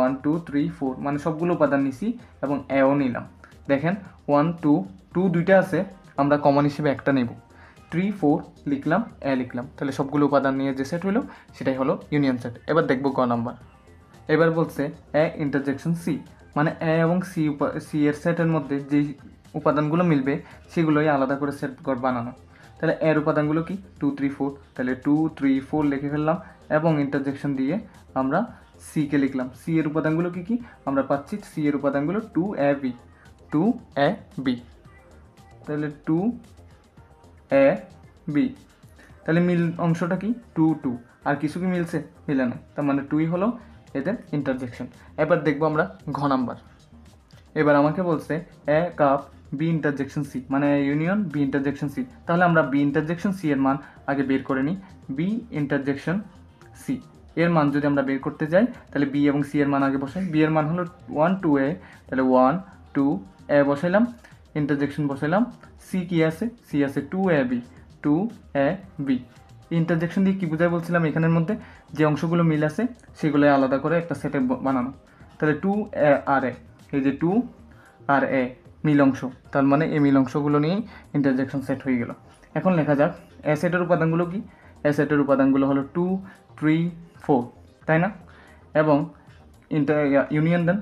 1 2 3 4 মানে সবগুলো উপাদান নিছি এবং এও নিলাম। দেখেন 1 2 2 দুইটা আছে, আমরা কমন হিসেবে একটা নেব। 3 4 লিখলাম, এ লিখলাম, তাহলে সবগুলো উপাদান নিয়ে যে সেট হলো সেটাই হলো ইউনিয়ন সেট। এবার দেখব গ নাম্বার। এবার বলছে এ ইন্টারজেকশন সি, মানে এ এবং সি এর সেটের মধ্যে যে উপাদানগুলো মিলবে সেগুলোই আলাদা করে সেট বানানো। তাহলে এর উপাদানগুলো কি? 2 3 4, তাহলে 2 3 4 লিখে ফেললাম এবং ইন্টারজেকশন দিয়ে আমরা সি কে লিখলাম। সি এর উপাদানগুলো কি কি আমরা পাচ্ছি? সি এর উপাদানগুলো 2 এ বি, 2 এ বি, তাহলে 2 এ বি। তাহলে মিল অংশটা কি? 2 2, আর কিছু কি মিলছে? মিলে না, তার মানে 2ই হলো এদের ইন্টারজেকশন। এবার দেখবো আমরা ঘ নাম্বার। এবার আমাকে বলছে এ কাপ বি ইন্টারজেকশন সি, মানে ইউনিয়ন বি ইন্টারজেকশন সি। তাহলে আমরা বি ইন্টারজেকশন সি এর মান আগে বের করে নিই। বি ইন্টারজেকশন সি এর মান যদি আমরা বের করতে যাই তাহলে বি এবং সি এর মান আগে বসাই। বি এর মান হলো 1 2 এ, তাহলে 1 2 এ বসাইলাম, ইন্টারজেকশন বসাইলাম। সি কি আছে? সি আছে 2 A B, 2 A B. Interjection দিয়ে কি বোঝায় বলছিলাম? এখানের মধ্যে যে অংশগুলো মিল আছে সেগুলো আলাদা করে একটা সেটে বানানো। তাহলে 2 এ আর এ, এই যে 2 আর এ মিল অংশ, তার মানে এই মিল অংশগুলো নিয়েই ইন্টারজেকশন সেট হয়ে গেল। এখন লেখা যাক এ সেটের উপাদানগুলো কি? এ সেটের উপাদানগুলো হলো 2 3 4, তাই না? এবং ইউনিয়ন দেন,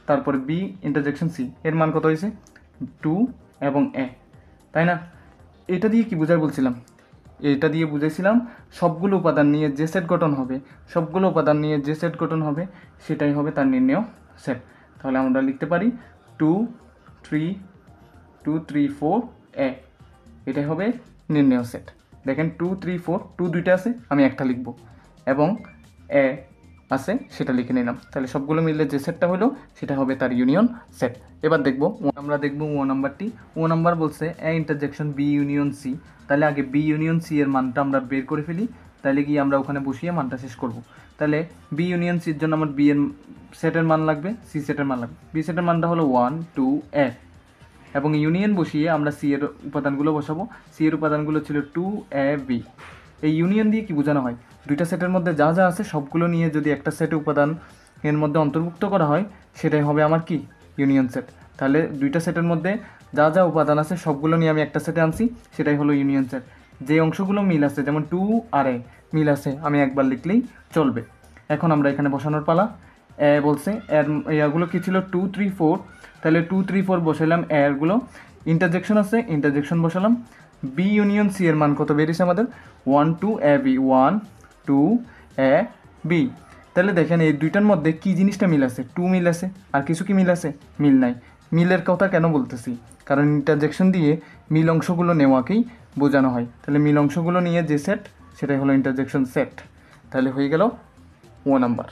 তারপরে বি ইন্টারজেকশন সি এর মান কত হয়েছে? 2 এবং এ, তাই না? এটা দিয়ে কি বোঝায় বলছিলাম? এটা দিয়ে বুঝেছিলাম সবগুলো উপাদান নিয়ে যে সেট গঠন হবে, সবগুলো উপাদান নিয়ে যে সেট গঠন হবে সেটাই হবে তার নির্ণেয় সেট। তাহলে আমরা লিখতে পারি 2 3 4 এ, এটাই হবে নির্ণেয় সেট। দেখেন 2 3 4, 2 দুইটা আছে, আমি একটা লিখব এবং এ আছে সেটা লিখে নিলাম। তাহলে সবগুলো মিললে যে সেটটা হলো সেটা হবে তার ইউনিয়ন সেট। এবার আমরা দেখব ও নাম্বারটি। ও নাম্বার বলছে এ ইন্টারজেকশন বি ইউনিয়ন সি। তাহলে আগে বি ইউনিয়ন সি এর মানটা আমরা বের করে ফেলি, তাহলে কি আমরা ওখানে বসিয়ে মানটা শেষ করব। তাহলে বি ইউনিয়ন সির জন্য আমার বি এর সেটের মান লাগবে, সি সেটের মান লাগবে। বি সেটের মানটা হলো 1 2 এ এবং ইউনিয়ন বসিয়ে আমরা সি এর উপাদানগুলো বসাবো। সি এর উপাদানগুলো ছিল 2 এ বি। এই ইউনিয়ন দিয়ে কি বোঝানো হয়? দুইটা সেটের মধ্যে যা যা আছে সবগুলো নিয়ে যদি একটা সেটে উপাদান এর মধ্যে অন্তর্ভুক্ত করা হয় সেটাই হবে আমার কি? Union set. তাহলে দুইটা সেটের মধ্যে যা যা উপাদান আছে সবগুলো নিয়ে আমি একটা সেটে আনছি, সেটাই হলো ইউনিয়ন সেট। যে অংশগুলো মিল আছে, যেমন 2 আর এ মিল আছে, আমি একবার লিখলেই চলবে। এখন আমরা এখানে বসানোর পালা। এ বলছে এর এগুলো কি ছিল? 2 3 4, তাহলে 2 3 4 বসাইলাম। এরগুলো ইন্টারজেকশন আছে, ইন্টারজেকশন বসালাম। বি ইউনিয়ন সি এর মান কত বেরিয়েছে আমাদের? 1 2 এ বি, 1 2 এ বি। তাহলে দেখেন এই দুইটার মধ্যে কি জিনিসটা মিল আছে? 2 মিল আছে, আর কিছু কি মিল আছে? মিল নাই। মিলের কথা কেন বলতেছি? কারণ ইন্টারজেকশন দিয়ে মিল অংশগুলো নেওয়াকেই বোঝানো হয়। তাহলে মিল অংশগুলো নিয়ে যে সেট সেটাই হলো ইন্টারজেকশন সেট। তাহলে হয়ে গেল ও নাম্বার।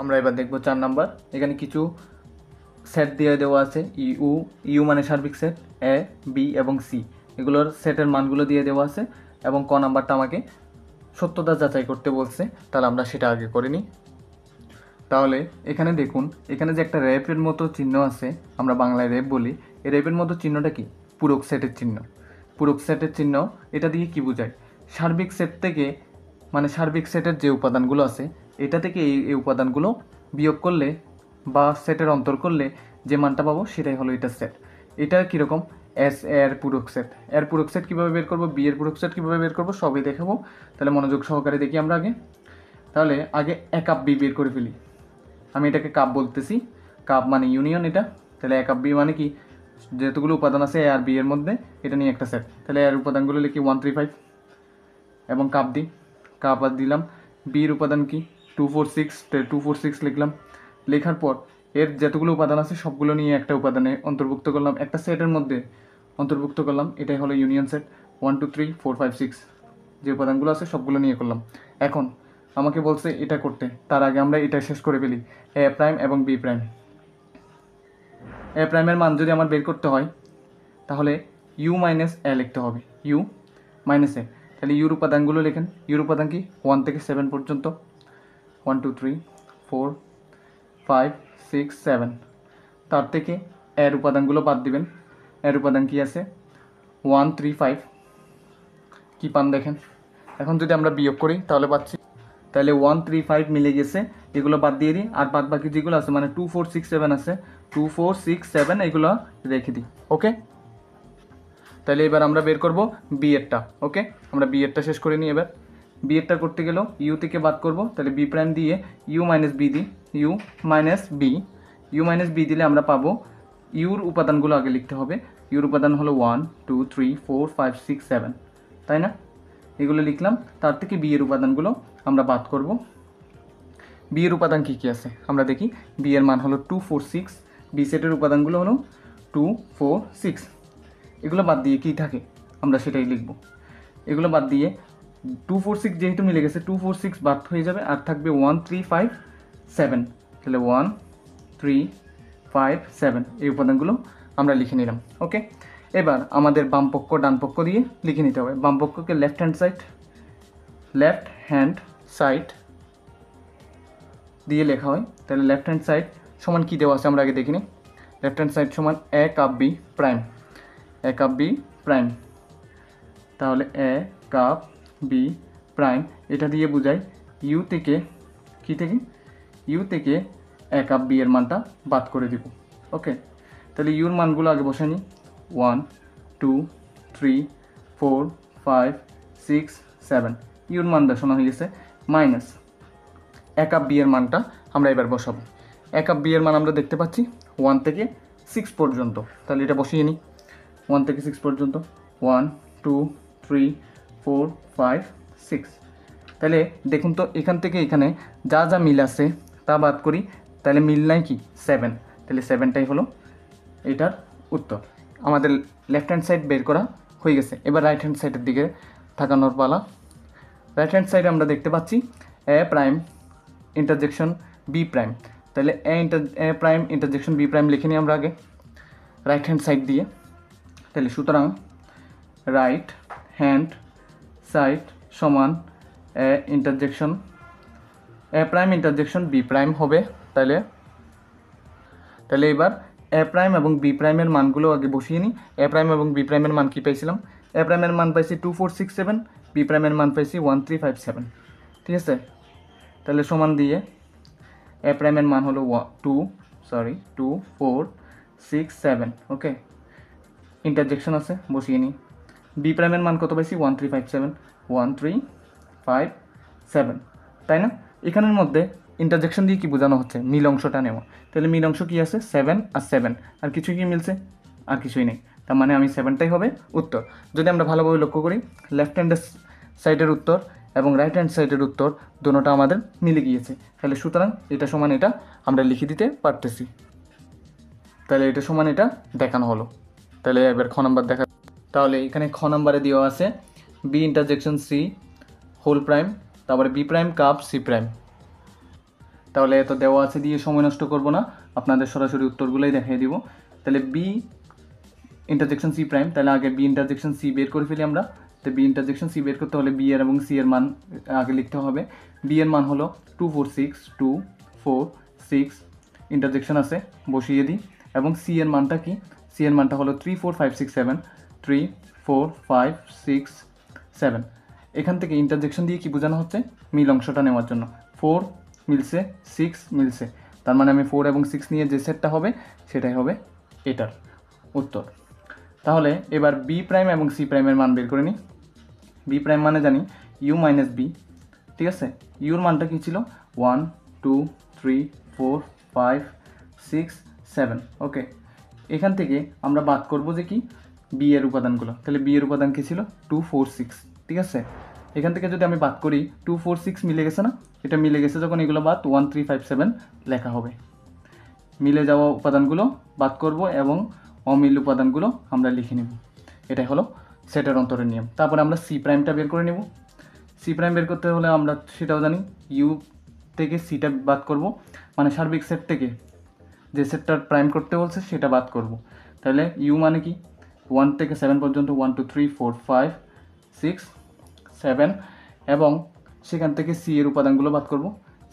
আমরা এবার দেখব 4 নাম্বার। এখানে কিছু সেট দিয়ে দেওয়া আছে। ইউ মানে সার্বিক সেট, এ বি এবং সি, এগুলোর সেটের মানগুলো দিয়ে দেওয়া আছে এবং ক নাম্বারটা আমাকে সত্যতা যাচাই করতে বলছে, তাহলে আমরা সেটা আগে করে নিই। তাহলে এখানে দেখুন, এখানে যে একটা র্যাপের মতো চিহ্ন আছে, আমরা বাংলায় র্যাপ বলি, এই র্যাপের মতো চিহ্নটা কি? পূরক সেটের চিহ্ন। পূরক সেটের চিহ্ন এটা দিয়ে কি বোঝায়? সার্বিক সেট থেকে, মানে সার্বিক সেটের যে উপাদানগুলো আছে এটা থেকে এই উপাদানগুলো বিয়োগ করলে বা সেটের অন্তর করলে যে মানটা পাবো সেটাই হলো এটা সেট। এটা কীরকম? এর পূরক সেট। এর পূরক সেট কীভাবে বের করবো, বি এর পূরক সেট কীভাবে বের করবো সবই দেখাবো। তাহলে মনোযোগ সহকারে দেখি আমরা আগে। তাহলে আগে এ কাপ বি বের করে ফেলি। আমি এটাকে কাপ বলতেছি, কাপ মানে ইউনিয়ন এটা। তাহলে এ কাপ বি মানে কি? যেতগুলো উপাদান আছে এ আর বি এর মধ্যে, এটা নিয়ে একটা সেট। তাহলে এর উপাদানগুলো লিখি 1 3 5 এবং কাপ দিই, কাপ আর দিলাম। বির উপাদান কি? 2 4 6, 2 4 6 লিখলাম। লেখার পর এর যতগুলো উপাদান আছে সবগুলো নিয়ে একটা উপাদানে অন্তর্ভুক্ত করলাম, একটা সেটের মধ্যে অন্তর্ভুক্ত করলাম। এটাই হলো ইউনিয়ন সেট। 1 2 3 4 5 6 যে উপাদানগুলো আছে সবগুলো নিয়ে করলাম। এখন আমাকে বলছে এটা করতে, তার আগে আমরা এটা শেষ করে ফেলি। এ প্রাইম এবং বি প্রাইম। এ প্রাইমের মান যদি আমার বের করতে হয় তাহলে ইউ মাইনাস এ লিখতে হবে, ইউ মাইনাস এ। তাহলে ইউর উপাদানগুলো লেখেন। ইউর উপাদান কি? 1 থেকে 7 পর্যন্ত। 1 2 3 4 5 6 7। তার থেকে এর উপাদানগুলো বাদ দিবেন। এর উপাদান কি আছে? 1 3 5। কি পান দেখেন। এখন যদি আমরা বিয়োগ করি তাহলে পাচ্ছি, তাহলে 1 3 5 মিলে গেছে, এগুলো বাদ দিয়ে দিই। আর বাদ বাকি যেগুলো আছে মানে 2 4 6 7 আছে, 2 4 6 7 এগুলো রেখে দিই। ওকে, তাহলে এবার আমরা বের করব বি এরটা। ওকে, আমরা বি এরটা শেষ করে নিই। এবার বি এরটা করতে গেলেও ইউ থেকে বাদ করব, তাহলে বি প্রাইম দিয়ে ইউ মাইনাস বি দিই, U minus B. U minus B দিলে আমরা পাবো, ইউর উপাদানগুলো আগে লিখতে হবে। ইউর উপাদান হলো 1 2 3 4 5 6 7, তাই না? এগুলো লিখলাম। তার থেকে বি এর উপাদানগুলো আমরা বাদ করব। বি এর উপাদান কী কী আছে আমরা দেখি। বি এর মান হলো 2 4 6, বি সেটের উপাদানগুলো হলো 2 4 6। এগুলো বাদ দিয়ে কী থাকে আমরা সেটাই লিখব। এগুলো বাদ দিয়ে 2 4 6 যেহেতু মিলে গেছে, 2 4 6 বাদ হয়ে যাবে, আর থাকবে 1 3 5 7। তাহলে 1 3 5 7 এই উপাদানগুলো আমরা লিখে নিলাম। ওকে, এবার আমাদের বাম পক্ষ ডান পক্ষ দিয়ে লিখে নিতে হবে। বাম পক্ষকে লেফট হ্যান্ড সাইড দিয়ে লেখা হয়। তাহলে লেফট হ্যান্ড সাইড সমান কী দেওয়া আছে আমরা আগে দেখিনি। লেফট হ্যান্ড সাইড সমান এ কাপ বি প্রাইম, এ কাপ বি প্রাইম। তাহলে এ কাপ বি প্রাইম এটা দিয়ে বোঝায় ইউ থেকে, কী থেকে? ইউ থেকে এ কাপ বি এর মানটা বাদ করে দিব। ওকে, তাহলে ইউর মানগুলো আগে বসে নিই। 1 2 3 4 5 6 7 ইউর মান বসানো হয়ে গেছে। মাইনাস এ কাপ বি এর মানটা আমরা এবার বসাবো। এ কাপ বি এর মান আমরা দেখতে পাচ্ছি 1 থেকে 6 পর্যন্ত। তাহলে এটা বসিয়ে নিই। 1 থেকে 6 পর্যন্ত 1 2 3 4 5 6। তাহলে দেখুন তো এখান থেকে এখানে যা যা মিল আছে তা বাদ করি, তাহলে মিল নাই কি? 7। তাহলে 7টাই হলো এটার উত্তর। আমাদের লেফট হ্যান্ড সাইড বের করা হয়ে গেছে। এবার রাইট হ্যান্ড সাইডের দিকে তাকানোর পালা। রাইট হ্যান্ড সাইডে আমরা দেখতে পাচ্ছি এ প্রাইম ইন্টারজেকশন বি প্রাইম। তাহলে এ প্রাইম ইন্টারজেকশন বি প্রাইম লিখে নিই আমরা আগে রাইট হ্যান্ড সাইড দিয়ে। তাহলে সুতরাং রাইট হ্যান্ড সাইড সমান এ ইন্টারজেকশন এ প্রাইম ইন্টারজেকশন বি প্রাইম হবে। তাহলে এবার এ প্রাইম এবং বি প্রাইমের মানগুলো আগে বসিয়ে নিই। এ প্রাইম এবং বি প্রাইমের মান কী পাইছিলাম? এ প্রাইমের মান পাইছি 2 4 6 7, বি প্রাইমের মান পাইছি 1 3 5 7। ঠিক আছে, তাহলে সমান দিয়ে এ প্রাইমের মান হলো 2 4 6 7। ওকে, ইন্টারজেকশন আছে বসিয়ে নিই। বি প্রাইমের মান কত পাইছি? 1 3 5 7, 1 3 5 7, তাই না? এখানের মধ্যে ইন্টারজেকশন দিয়ে কি বোঝানো হচ্ছে? মিল অংশটা নেওয়া। তাহলে মিল অংশ কি আছে? 7 আর 7, আর কিছুই কি মিলছে? আর কিছুই নেই। তার মানে আমি 7টাই হবে উত্তর। যদি আমরা ভালোভাবে লক্ষ্য করি, লেফট হ্যান্ড সাইডের উত্তর এবং রাইট হ্যান্ড সাইডের উত্তর দুটোটা আমাদের মিলে গিয়েছে। তাহলে সুতরাং এটা সমান এটা আমরা লিখে দিতে পারতেছি। তাহলে এটা সমান এটা দেখানো হলো। তাহলে এবার খ নাম্বার দেখা। তাহলে এখানে খ নাম্বারে দেওয়া আছে B intersection C whole prime, তারপরে B prime cup C prime. তাহলে এত দেওয়া আছে দিয়ে সময় নষ্ট করব না, আপনাদের সরাসরি উত্তরগুলোই দেখিয়ে দিব। তাহলে বি ইন্টারজেকশন সি প্রাইম, তাহলে আগে বি ইন্টারজেকশন সি বের করে ফেলি আমরা। তো বি ইন্টারজেকশন সি বের করতে হলে বি এর এবং সি এর মান আগে লিখতে হবে। বি এর মান হলো 2 4 6 2 4 6, ইন্টারজেকশন আছে বসিয়ে দিই, এবং সি এর মানটা কি, সি এর মানটা হলো 3 4 5 6 7 3 4 5 6 7। এখান থেকে ইন্টারজেকশন দিয়ে কি বোঝানো হচ্ছে, মিল অংশটা নেওয়ার জন্য। 4 মিলছে, 6 মিলছে, তার মানে আমি 4 এবং 6 নিয়ে যে সেটটা হবে সেটাই হবে এটার উত্তর। তাহলে এবার বি প্রাইম এবং সি প্রাইমের মান বের করে নিই। বি প্রাইম মানে জানি ইউ মাইনাস বি, ঠিক আছে। ইউর মানটা কী ছিল 1 2 3 4 5 6 7, ওকে। এখান থেকে আমরা বাদ করব যে কি বি এর উপাদানগুলো, তাহলে বি এর উপাদান কী ছিল 2 4 6, ঠিক আছে। এখান থেকে যদি আমি বাদ করি 2 4 6 মিলে গেছে না, এটা মিলে গেছে যখন এগুলো বাদ 1 3 5 7 লেখা হবে। মিলে যাওয়া উপাদানগুলো বাদ করব এবং অমিল উপাদানগুলো আমরা লিখে নেব, এটাই হলো সেটের অন্তরের নিয়ম। তারপরে আমরা সি প্রাইমটা বের করে নেব। সি প্রাইম বের করতে হলে আমরা সেটাও জানি, ইউ থেকে সিটা বাদ করব, মানে সার্বিক সেট থেকে যে সেটটার প্রাইম করতে বলছে সেটা বাদ করব। তাহলে ইউ মানে কি 1 থেকে 7 পর্যন্ত 1 2 3 4 5 6 7, এবং সেখান থেকে সি এর উপাদানগুলো বাদ করব।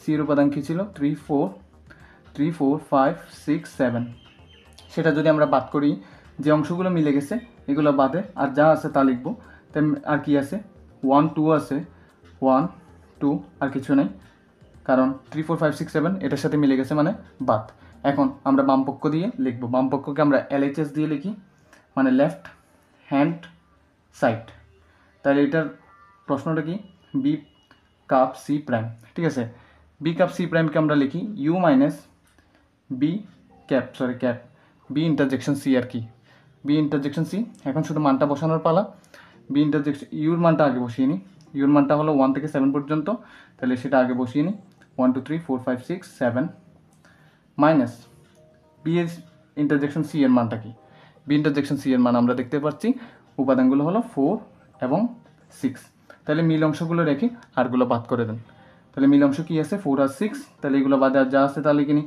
সি এর উপাদান কী ছিল 3 4 5 6 7, সেটা যদি আমরা বাদ করি, যে অংশগুলো মিলে গেছে এগুলো বাদে আর যা আছে তা লিখব। তাই আর কি আছে 1 2 আছে, 1 2 আর কিছু নেই, কারণ 3 4 5 6 7 এটার সাথে মিলে গেছে মানে বাদ। এখন আমরা বামপক্ষ দিয়ে লিখব, বামপক্ষকে আমরা LHS দিয়ে লিখি, মানে লেফট হ্যান্ড সাইড। তাহলে এটার প্রশ্নটা কি বি কাপ সি প্রাইম, ঠিক আছে। বি কাপ সি প্রাইমকে আমরা লিখি U minus B cap B intersection C আর কি, বি ইন্টারজেকশন সি। এখন শুধু মানটা বসানোর পালা। বি ইন্টারজেকশন ইউর মানটা আগে বসিয়ে নিই, ইউর মানটা হলো 1 থেকে 7 পর্যন্ত, তাহলে সেটা আগে বসিয়ে নিই 1 2 3 4 5 6 7, মাইনাস বি এর ইন্টারজেকশন সি এর মানটা কি, বি ইন্টারজেকশন সি এর মান আমরা দেখতে পাচ্ছি উপাদানগুলো হলো 4 এবং 6, তাহলে মিল অংশগুলো রেখে আরগুলো বাদ করে দেন। তাহলে মিল অংশ কী আছে 4 আর 6, তাহলে এগুলো বাদে আর যা আছে তা লিখে নিই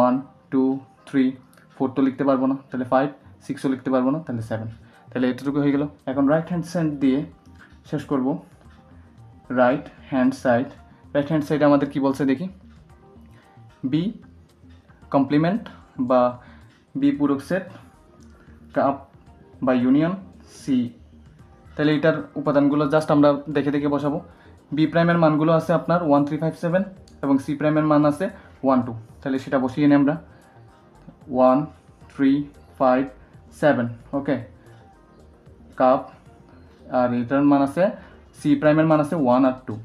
1 2 3 4 তো লিখতে পারবো না, তাহলে 5 6ও লিখতে পারবো না, তাহলে 7, তাহলে এতটুকু হয়ে গেল। এখন রাইট হ্যান্ড সাইড দিয়ে শেষ করব। রাইট হ্যান্ড সাইডে আমাদের কি বলছে দেখি, বি কমপ্লিমেন্ট বা বি পূরক সেট কাপ বা ইউনিয়ন সি। তাহলে এটার উপাদানগুলো জাস্ট আমরা দেখে দেখে বসাবো। বি প্রাইমের মানগুলো আছে আপনার 1 3 5 7 এবং সি প্রাইমের মান আছে 1 2, তাহলে সেটা বসিয়ে নিই আমরা 1 3 5 7, ওকে। কাপ আর এটার মান আছে সি প্রাইমের মান আছে 1 আর 2।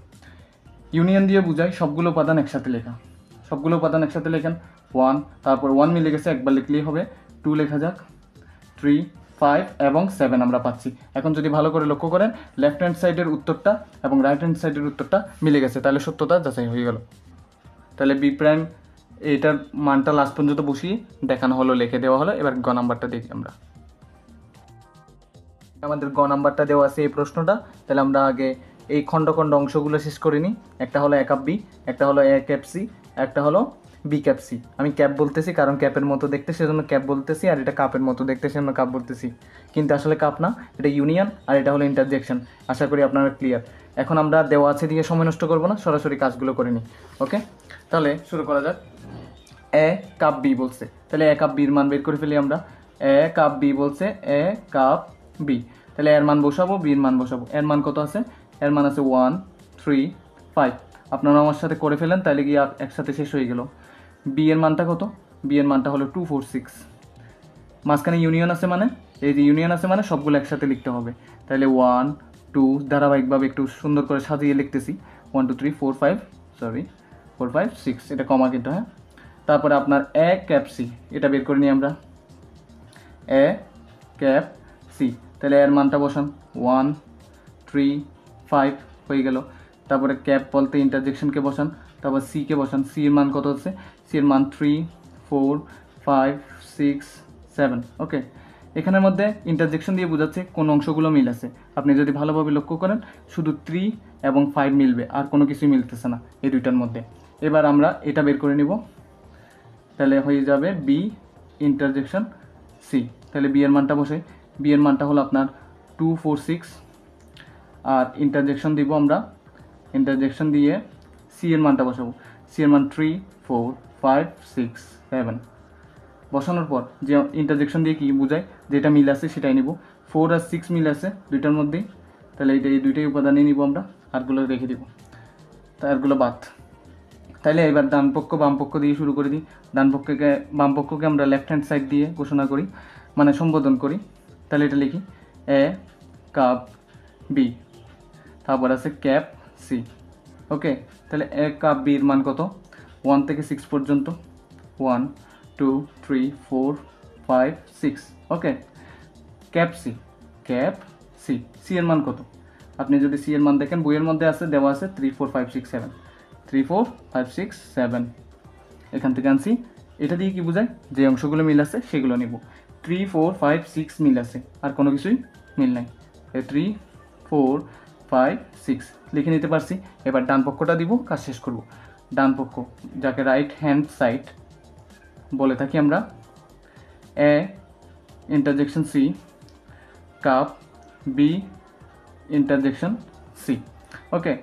ইউনিয়ন দিয়ে বোঝাই সবগুলো উপাদান একসাথে লেখা, সবগুলো উপাদান একসাথে লেখেন 1, তারপর 1 মিলে গেছে একবার লিখলেই হবে, 2 লেখা যাক, 3 5 এবং 7 আমরা পাচ্ছি। এখন যদি ভালো করে লক্ষ্য করেন লেফট হ্যান্ড সাইডের উত্তরটা এবং রাইট হ্যান্ড সাইডের উত্তরটা মিলে গেছে, তাহলে সত্যতা যাচাই হয়ে গেল। তাহলে বি প্রাইম এইটার মানটা লাস্ট পর্যন্ত বসিয়ে দেখানো হলো, লিখে দেওয়া হলো। এবার গ নাম্বারটা দেখি আমরা, আমাদের গ নাম্বারটা দেওয়া আছে এই প্রশ্নটা। তাহলে আমরা আগে এই খণ্ড খণ্ড অংশগুলো শেষ করে নিই। একটা হলো এ কাপ বি, একটা হলো এ ক্যাপ সি, একটা হলো বি ক্যাপ সি। আমি ক্যাপ বলতেছি কারণ ক্যাপের মতো দেখতে সেজন্য ক্যাপ বলতেছি, আর এটা কাপের মতো দেখতে সেজন্য কাপ বলতেছি, কিন্তু আসলে কাপ না, এটা ইউনিয়ন আর এটা হলো ইন্টারজেকশন। আশা করি আপনারা ক্লিয়ার। এখন আমরা দেওয়া আছে দিয়ে সময় নষ্ট করবো না, সরাসরি কাজগুলো করে নিই, ওকে। তাহলে শুরু করা যাক। এ কাপ বি বলছে, তাহলে এ কাপ বির মান বের করে ফেলি আমরা। এ কাপ বি বলছে, এ কাপ বি, তাহলে এর মান বসাবো, বির মান বসাবো। এর মান কত আছে, এর মান আছে 1 3 5, আপনারা আমার সাথে করে ফেলেন তাহলে কি একসাথে শেষ হয়ে গেল। বি এর মানটা কত, বি এর মানটা হলো 2 4 6, মাঝখানে ইউনিয়ন আছে মানে এই যে ইউনিয়ন আছে মানে সবগুলো একসাথে লিখতে হবে। তাহলে 1 2 ধারাবাহিকভাবে একটু সুন্দর করে সাজিয়ে লিখতেছি 1 2 3 4 5 4 5 6, এটা কমা কিন্তু, হ্যাঁ। তারপরে আপনার এ ক্যাপ সি, এটা বের করে নিই আমরা, এ ক্যাপ সি। তাহলে এর মানটা বসান 1 3 5 হয়ে গেল। তারপরে ক্যাপ বলতে ইন্টারজেকশনকে বসান, তারপর সিকে বসান। সি এর মান কত হচ্ছে, সি এর মান 3 4 5 6 7, ওকে। এখানের মধ্যে ইন্টারজেকশন দিয়ে বোঝাচ্ছে কোন অংশগুলো মিল আছে। আপনি যদি ভালোভাবে লক্ষ্য করেন শুধু 3 এবং 5 মিলবে, আর কোনো কিছুই মিলতেছে না এই দুইটার মধ্যে। এবার আমরা এটা বের করে নিব, তাহলে হয়ে যাবে বি ইন্টারজেকশন সি। তাহলে বি এর মানটা বসে, বি এর মানটা হলো আপনার 2 4 6, আর ইন্টারজেকশন দিব আমরা, ইন্টারজেকশন দিয়ে সি এর মানটা বসাবো। সি এর মান 3 4 5 6 7 বসানোর পর যে ইন্টারজেকশন দিয়ে কি বোঝায়, যেটা মিল আছে সেটাই নিব। 4 আর 6 মিল আছে দুইটার মধ্যেই, তাহলে এই দুইটাই উপাদানই নিব আমরা, আরগুলো রেখে দিব, তারগুলো বাদ। তাহলে এবার ডান পক্ষ বাম পক্ষ দিয়ে শুরু করে দিই। বাম পক্ষকে আমরা লেফট হ্যান্ড সাইড দিয়ে ঘোষণা করি, মানে সম্বোধন করি। তাহলে এটা লিখি এ কাপ বি, তারপর আছে ক্যাপ সি। ওকে, তাহলে এ কাপ বির মান কত? 1 থেকে 6 পর্যন্ত, 1 2 3 4 5 6। Okay, cap C, cap C, C এর মান কত? আপনি যদি সি এর মান দেখেন বইয়ের মধ্যে আছে, দেওয়া আছে 3 4 5 6 7, 3 4 5 6 7। এখান থেকে আনছি। এটা দিয়ে কি বোঝায়? যে অংশগুলো মিল আছে সেগুলো নিব। 3 4 5 6 মিল আছে, আর কোনো কিছুই মিল নাই। 3 4 5 6 লিখে নিতে পারছি। এবার ডান পক্ষটা দিব, কাজ শেষ করব। ডান পক্ষ, যাকে রাইট হ্যান্ড সাইড বলে থাকি আমরা, A intersection C cup B intersection C. Okay,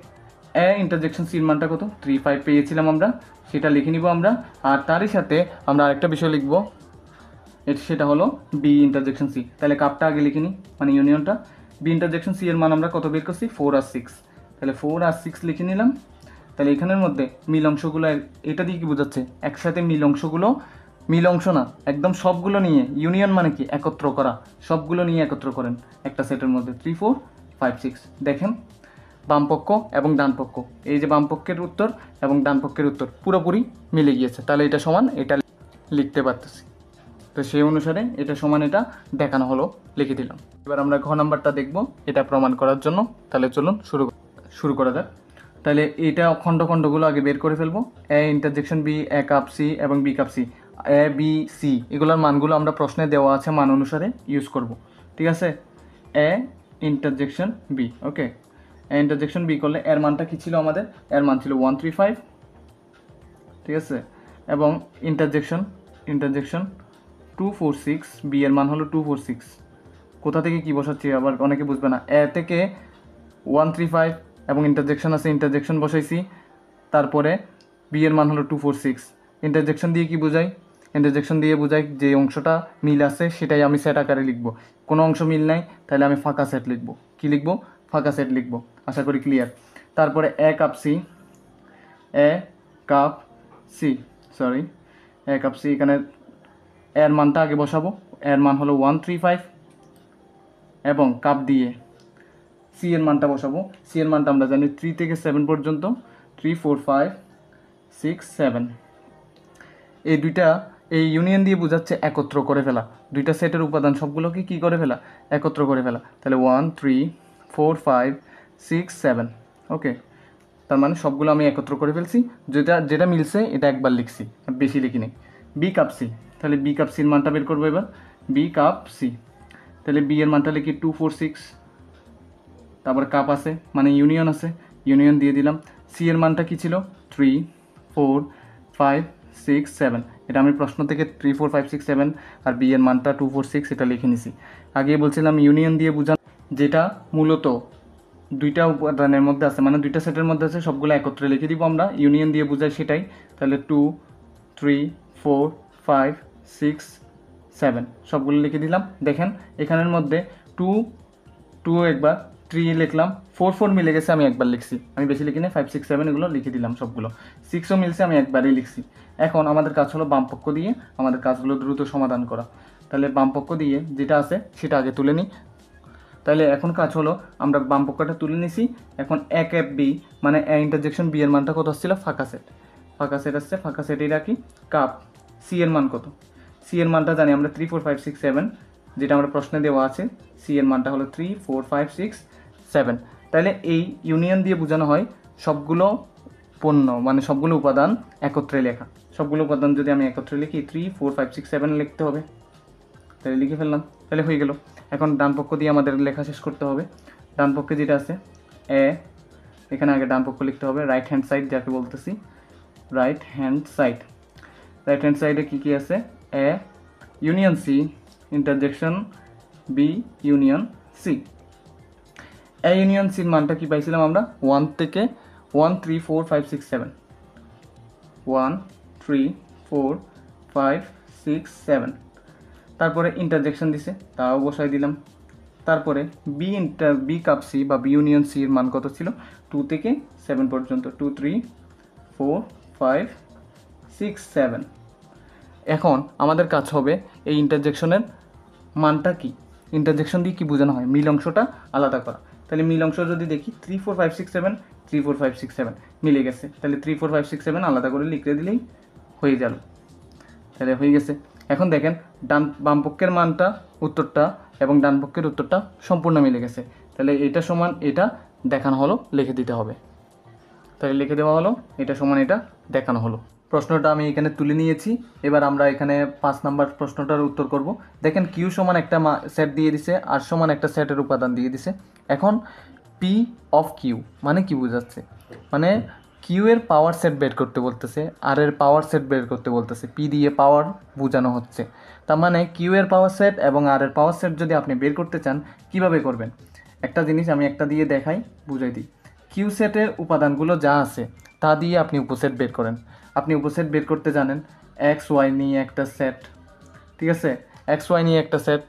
A intersection সির মানটা কত? 3 5 পেয়েছিলাম আমরা, সেটা লিখে নিব আমরা। আর তারই সাথে আমরা আরেকটা বিষয় লিখব, সেটা হলো বি ইন্টারজেকশন সি। তাহলে কাপটা আগে লিখে নিই, মানে ইউনিয়নটা। বি ইন্টারজেকশন সি এর মান আমরা কত বের করছি? 4 আর 6। তাহলে 4 আর 6 লিখে নিলাম। তাহলে এখানের মধ্যে মিল অংশগুলো, এটা দিয়ে কি বোঝাচ্ছে? একসাথে মিল অংশগুলো, মিল অংশ না, একদম সবগুলো নিয়ে, ইউনিয়ন মানে কি? একত্র করা, সবগুলো নিয়ে একত্র করেন একটা সেটের মধ্যে। 3 4 5 6। দেখেন বাম পক্ষ এবং ডান পক্ষ, এই যে বাম পক্ষের উত্তর এবং ডান পক্ষের উত্তর পুরোপুরি মিলে গিয়েছে। তাহলে এটা সমান এটা লিখতে পারতেছি। তো সেই অনুসারে এটা সমান এটা দেখানো হলো, লিখে দিলাম। এবার আমরা ঘ নাম্বারটা দেখব এটা প্রমাণ করার জন্য। তাহলে চলুন শুরু করা যাক। তাহলে এটা খণ্ডগুলো আগে বের করে ফেলবো। এ ইন্টারজেকশন বি, এ কাপ সি এবং B cup C, A B C, এগুলোর মানগুলো আমরা প্রশ্নে দেওয়া আছে মান অনুসারে ইউজ করব। ঠিক আছে, এ interjection B. Okay, A interjection B করলে এর মানটা কী ছিল আমাদের? এর মান ছিল 135। ঠিক আছে, এবং ইন্টারজেকশন 246, বি এর মান হলো 246। কোথা থেকে কি বসাচ্ছি আবার অনেকে বুঝবে না। এ থেকে 135 এবং ইন্টারজেকশন আছে, ইন্টারজেকশন বসাইছি। তারপরে বি এর মান হলো 246। ইন্টারজেকশন দিয়ে কি বোঝায়? ইন্টারজেকশন দিয়ে বোঝায় যে অংশটা মিল আছে সেটাই আমি সেট আকারে লিখব। কোনো অংশ মিল নাই তাহলে আমি ফাঁকা সেট লিখব। কি লিখব? ফাঁকা সেট লিখব। আশা করি ক্লিয়ার। তারপরে এ কাপ সি, এ কাপ সি, সরি এ কাপ সি, এখানে এর মানটা আগে বসাবো। এর মান হলো 135 এবং কাপ দিয়ে সি এর মানটা বসাবো। সি এর মানটা আমরা জানি 3 থেকে 7 পর্যন্ত, 3 4 5 6 7। এই দুইটা, এই ইউনিয়ন দিয়ে বোঝাচ্ছে একত্র করে ফেলা। দুইটা সেটের উপাদান সবগুলোকে কি করে ফেলা? একত্র করে ফেলা। তাহলে 1 3 4 5 6 7। ওকে, তার মানে সবগুলো আমি একত্র করে ফেলছি। যেটা মিলছে এটা একবার লিখছি, বেশি লিখিনি। বি কাপ সি, তাহলে বি কাপ সির মানটা বের করবো এবার। বি কাপ সি, তাহলে বি এর মানটা লিখি 246। তারপর কাপ আছে মানে ইউনিয়ন আছে, ইউনিয়ন দিয়ে দিলাম। সি এর মানটা কী ছিল? 3 4 5 6 7। এটা আমি প্রশ্ন থেকে 3 4 5 6 7 আর বি এর মানটা 246 এটা লিখে নিছি। আগে বলছিলাম ইউনিয়ন দিয়ে বোঝান, যেটা মূলত দুইটা উপাদানের মধ্যে আছে, মানে দুইটা সেটের মধ্যে আছে, সবগুলো একত্রে লিখে দিব আমরা। ইউনিয়ন দিয়ে বোঝাই সেটাই। তাহলে 2 3 4 5 6 7 সবগুলো লিখে দিলাম। দেখেন এখানের মধ্যে 2 একবার, 3 লিখলাম, 4 4 মিলে গেছে, আমি একবার লিখছি, আমি বেশি লিখি না। 5 6 7 এগুলো লিখে দিলাম সবগুলো। 6ও মিলছে, আমি একবারই লিখছি। এখন আমাদের কাজ হলো বাম পক্ষ দিয়ে আমাদের কাজগুলো দ্রুত সমাধান করা। তাহলে বাম পক্ষ দিয়ে যেটা আছে সেটা আগে তুলে নিই। তাহলে এখন কাজ হলো আমরা বাম পক্ষটা তুলে নিছি। এখন এ ক্যাপ বি মানে এ ইন্টারজেকশন বি এর মানটা কত আসছিল? ফাঁকা সেট। ফাঁকা সেট আসছে, ফাঁকা সেটেই রাখি। কাপ সি এর মান কত? সি এর মানটা জানি আমরা 3 4 5 6 7, যেটা আমরা প্রশ্নে দেওয়া আছে। সি এর মানটা হলো 3 4 5 6 7। তাহলে এই ইউনিয়ন দিয়ে বোঝানো হয় সবগুলো পণ্য, মানে সবগুলো উপাদান একত্রে লেখা। সবগুলো উপাদান যদি আমি একত্রে লিখি 3 4 5 6 7 লিখতে হবে। তাহলে লিখে ফেললাম, তাহলে হয়ে গেল। এখন ডান পক্ষ দিয়ে আমাদের লেখা শেষ করতে হবে। ডান পক্ষে যেটা আছে এ, এখানে আগে ডান পক্ষ লিখতে হবে, রাইট হ্যান্ড সাইড যাকে বলতেছি, right hand side. Right hand সাইডে কী কী আছে? A union C intersection B union C. A union সির মানটা কি পাইছিলাম আমরা 1 থেকে 1 3 4 5 6 7 1 3 4 5 6 7 তারপরে ইন্টারজেকশন দিছে তাও বসাই দিলাম। তারপরে বি কাপ সি বা বি ইউনিয়ন সির মান কত ছিল 2 থেকে 7 পর্যন্ত 2 3 4 5 6 7। এখন আমাদের কাজ হবে এই ইন্টারজেকশনের মানটা কি, ইন্টারজেকশন দিয়ে কি বোঝানো হয়, মিল অংশটা আলাদা করা। তাহলে মিল অংশ যদি দেখি 3 4 5 6 7 3 4 5 6 7 মিলে গেছে, তাহলে 3 4 5 6 7 আলাদা করে লিখে দিলেই হয়ে গেল। তাহলে হয়ে গেছে। এখন দেখেন বাম পক্ষের মানটা উত্তরটা এবং ডান পক্ষের উত্তরটা সম্পূর্ণ মিলে গেছে। তাহলে এটা সমান এটা দেখানো হলো, লিখে দিতে হবে। তাহলে লিখে দেওয়া হলো, এটা সমান এটা দেখানো হলো। প্রশ্নটা আমি এখানে তুলে নিয়েছি। এবার আমরা এখানে 5 নাম্বার প্রশ্নটার উত্তর করব। দেখেন কিউ সমান একটা সেট দিয়ে দিছে, আর সমান একটা সেটের উপাদান দিয়ে দিছে। এখন পি অফ কিউ মানে কি বোঝাচ্ছে, মানে কিউ এর পাওয়ার সেট বের করতে বলতেছে, আর এর পাওয়ার সেট বের করতে বলতেছে, পি দিয়ে পাওয়ার বোঝানো হচ্ছে। তার মানে কিউ এর পাওয়ার সেট এবং আর এর পাওয়ার সেট যদি আপনি বের করতে চান কিভাবে করবেন, একটা জিনিস আমি একটা দিয়ে দেখাই, বুঝাই দিই। কিউ সেটের উপাদানগুলো যা আছে তা দিয়ে আপনি উপসেট বের করেন। আপনি উপসেট বের করতে জানেন, এক্স ওয়াই নিয়ে একটা সেট, ঠিক আছে, এক্স ওয়াই নিয়ে একটা সেট,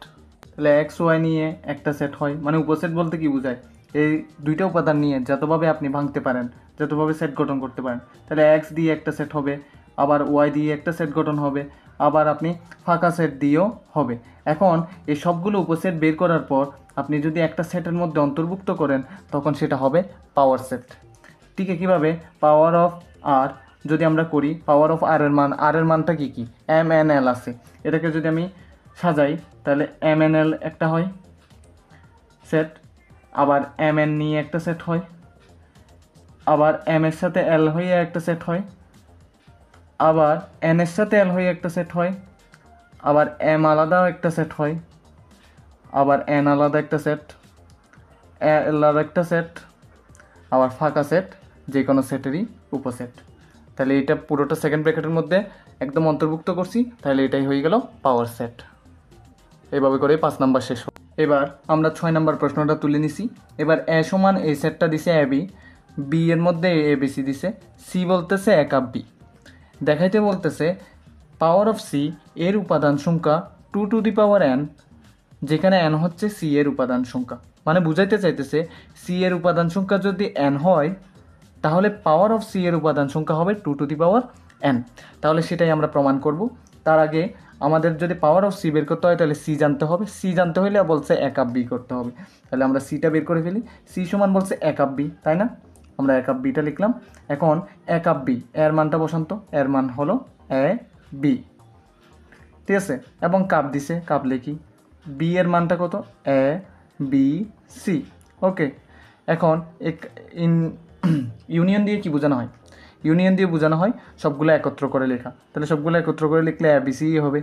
তাহলে এক্স ওয়াই নিয়ে একটা সেট হয়, মানে উপসেট বলতে কি বোঝায়, এই দুইটা উপাদান নিয়ে যতভাবে আপনি ভাঙতে পারেন, যতভাবে সেট গঠন করতে পারেন। তাহলে এক্স দিয়ে একটা সেট হবে, আবার ওয়াই দিয়ে একটা সেট গঠন হবে, আবার আপনি ফাঁকা সেট দিয়েও হবে। এখন এই সবগুলো উপসেট বের করার পর আপনি যদি একটা সেটের মধ্যে অন্তর্ভুক্ত করেন তখন সেটা হবে পাওয়ার সেট। ঠিক আছে, কীভাবে, পাওয়ার অফ আর যদি আমরা করি, পাওয়ার অফ আর এর মানটা কি কি, এম এন এল আছে, এটাকে যদি আমি সাজাই তাহলে এম এন এল একটা হয় সেট, আবার এম এন নিয়ে একটা সেট হয়, আবার এম এর সাথে এল হয়ে একটা সেট হয়, আবার এন এর সাথে এল হয়ে একটা সেট হয়, আবার এম আলাদাও একটা সেট হয়, আবার এন আলাদা একটা সেট, এল আর একটা সেট, আবার ফাঁকা সেট, যে কোনো সেটেরই উপসেট। তাহলে এটা পুরোটা সেকেন্ড ব্র্যাকেটের মধ্যে একদম অন্তর্ভুক্ত করছি, তাহলে এটাই হয়ে গেল পাওয়ার সেট। এইভাবে করে 5 নাম্বার শেষ হয়। এবার আমরা 6 নাম্বার প্রশ্নটা তুলে নিছি। এবার এ সমান এই সেটটা দিছে এ বি, বি এর মধ্যে এ বি সি দিছে, সি বলতেছে এক আপ বি, দেখাইতে বলতেছে পাওয়ার অফ সি এর উপাদান সংখ্যা 2 টু দি পাওয়ার এন, যেখানে এন হচ্ছে সি এর উপাদান সংখ্যা। মানে বুঝাইতে চাইতেছে সি এর উপাদান সংখ্যা যদি এন হয় তাহলে পাওয়ার অফ সি এর উপাদান সংখ্যা হবে 2 টু দি পাওয়ার এন। তাহলে সেটাই আমরা প্রমাণ করব। তার আগে আমাদের যদি পাওয়ার অফ সি বের করতে হয় তাহলে সি জানতে হবে, সি জানতে হলে বলছে এক আপ বি করতে হবে। তাহলে আমরা সিটা বের করে ফেলি, সি সমান বলছে এক আপ বি, তাই না, আমরা এক আপ বিটা লিখলাম। এখন এক আপ বি এর মানটা বসান্ত, এর মান হলো এ বি, ঠিক আছে, এবং কাপ দিছে, কাপ লিখি, বি এর মানটা কত, এ বি সি, ওকে। এখন ইউনিয়ন দিয়ে কি বোঝানো হয়, ইউনিয়ন দিয়ে বোঝানো হয় সবগুলো একত্র করে লেখা। তাহলে সবগুলো একত্র করে লিখলে এ বি সি হবে।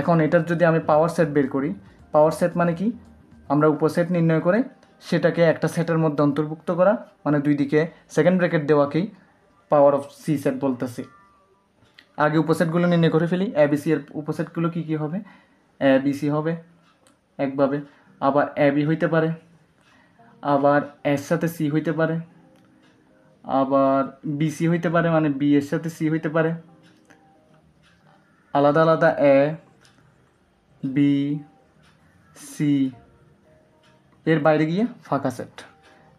এখন এটার যদি আমি পাওয়ার সেট বের করি, পাওয়ার সেট মানে কি, আমরা উপসেট নির্ণয় করে সেটাকে একটা সেটের মধ্যে অন্তর্ভুক্ত করা, মানে দুই দিকে সেকেন্ড ব্র্যাকেট দেওয়াকেই পাওয়ার অফ সি সেট বলতেছি। আগে উপসেটগুলো নির্ণয় করে ফেলি, এ বি সি এর উপসেটগুলো কী কী হবে, এ বি সি হবে একভাবে, আবার এ বি হইতে পারে, আবার এর সাথে সি হইতে পারে, আবার বি সি হইতে পারে, মানে বি এর সাথে সি হইতে পারে, আলাদা আলাদা এ বি সি, এর বাইরে গিয়ে ফাঁকা সেট।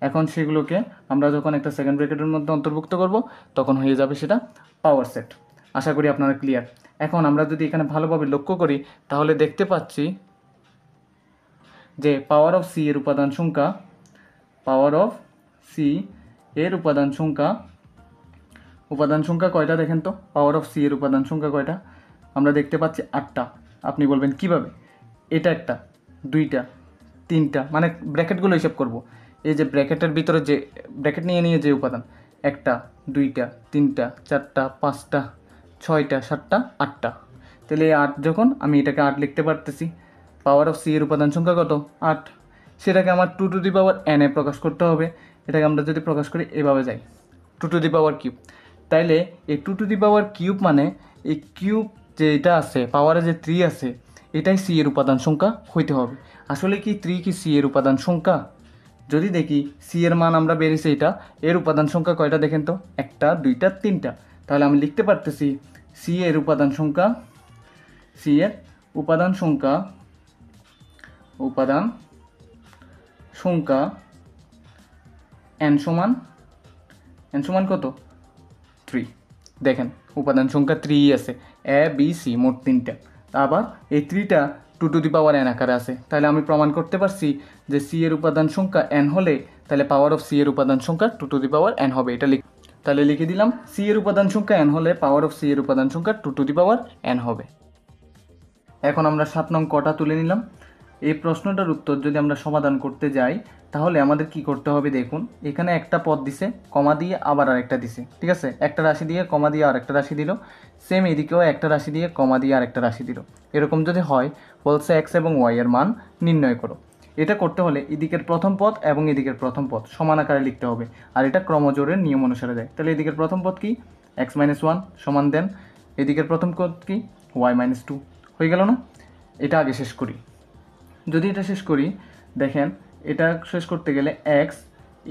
এখন সেগুলোকে আমরা যখন একটা সেকেন্ড ব্র্যাকেটের মধ্যে অন্তর্ভুক্ত করব তখন হয়ে যাবে সেটা পাওয়ার সেট। আশা করি আপনারা ক্লিয়ার। এখন আমরা যদি এখানে ভালোভাবে লক্ষ্য করি তাহলে দেখতে পাচ্ছি যে পাওয়ার অফ সি এর উপাদান সংখ্যা, পাওয়ার অফ সি এর উপাদান সংখ্যা কয়টা দেখেন তো, পাওয়ার অফ সি এর উপাদান সংখ্যা কয়টা, আমরা দেখতে পাচ্ছি 8টা। আপনি বলবেন কিভাবে, এটা একটা, দুইটা, তিনটা, মানে ব্র্যাকেটগুলো হিসাব করব। এই যে ব্র্যাকেটের ভিতরে যে ব্র্যাকেট নিয়ে নিয়ে যে উপাদান, একটা, দুইটা, তিনটা, চারটা, পাঁচটা, ছয়টা, সাতটা, আটটা। তাহলে এই 8 যখন আমি এটাকে 8 লিখতে পারতেছি, পাওয়ার অফ সি এর উপাদান সংখ্যা কত, 8, সেটাকে আমার 2 to the power N A প্রকাশ করতে হবে। এটাকে আমরা যদি প্রকাশ করি এভাবে যাই, 2 টু দি পাওয়ার কিউব। তাইলে এই 2 টু দি পাওয়ার কিউব মানে এই কিউব যে এটা আছে, পাওয়ারে যে 3 আছে, এটাই সি এর উপাদান সংখ্যা হইতে হবে। আসলে কি 3 কি সি এর উপাদান সংখ্যা, যদি দেখি সি এর মান আমরা বেরিয়েছি এটা, এর উপাদান সংখ্যা কয়টা দেখেন তো, 1 2 3টা। তাহলে আমি লিখতে পারতেছি সি এর উপাদান সংখ্যা, সি এর উপাদান সংখ্যা, উপাদান সংখ্যা এন সমান কত, 3। দেখেন উপাদান সংখ্যা 3 আছে, এ বি সি মোট 3টা। আবার এই 3টা 2n আকারে আছে। তাহলে আমি প্রমাণ করতে পারছি যে সি এর উপাদান সংখ্যা n হলে তাহলে পাওয়ার অফ সি এর উপাদান সংখ্যা 2n হবে। এটা তাহলে লিখে দিলাম সি এর উপাদান সংখ্যা n হলে পাওয়ার অফ সি এর উপাদান সংখ্যা 2n হবে। এখন আমরা 7 নং কটা তুলে নিলাম। এই প্রশ্নটার উত্তর যদি আমরা সমাধান করতে যাই তাহলে আমাদের কি করতে হবে, দেখুন এখানে একটা পদ দিছে, কমা দিয়ে আবার আরেকটা দিছে, ঠিক আছে, একটা রাশি দিয়ে কমা দিয়ে আরেকটা রাশি দিল, সেম এদিকেও একটা রাশি দিয়ে কমা দিয়ে আরেকটা রাশি দিল। এরকম যদি হয় বলছে এক্স এবং ওয়াই এর মান নির্ণয় করো। এটা করতে হলে এদিকের প্রথম পদ এবং এদিকের প্রথম পদ সমান আকারে লিখতে হবে, আর এটা ক্রমজোড়ের নিয়ম অনুসারে যায়। তাহলে এদিকের প্রথম পদ কি, x - 1 সমান দেন, এদিকের প্রথম পদ কি, y - 2। হয়ে গেল না? এটা আগে শেষ করি। যদি এটা শেষ করি, দেখেন এটা শেষ করতে গেলে এক্স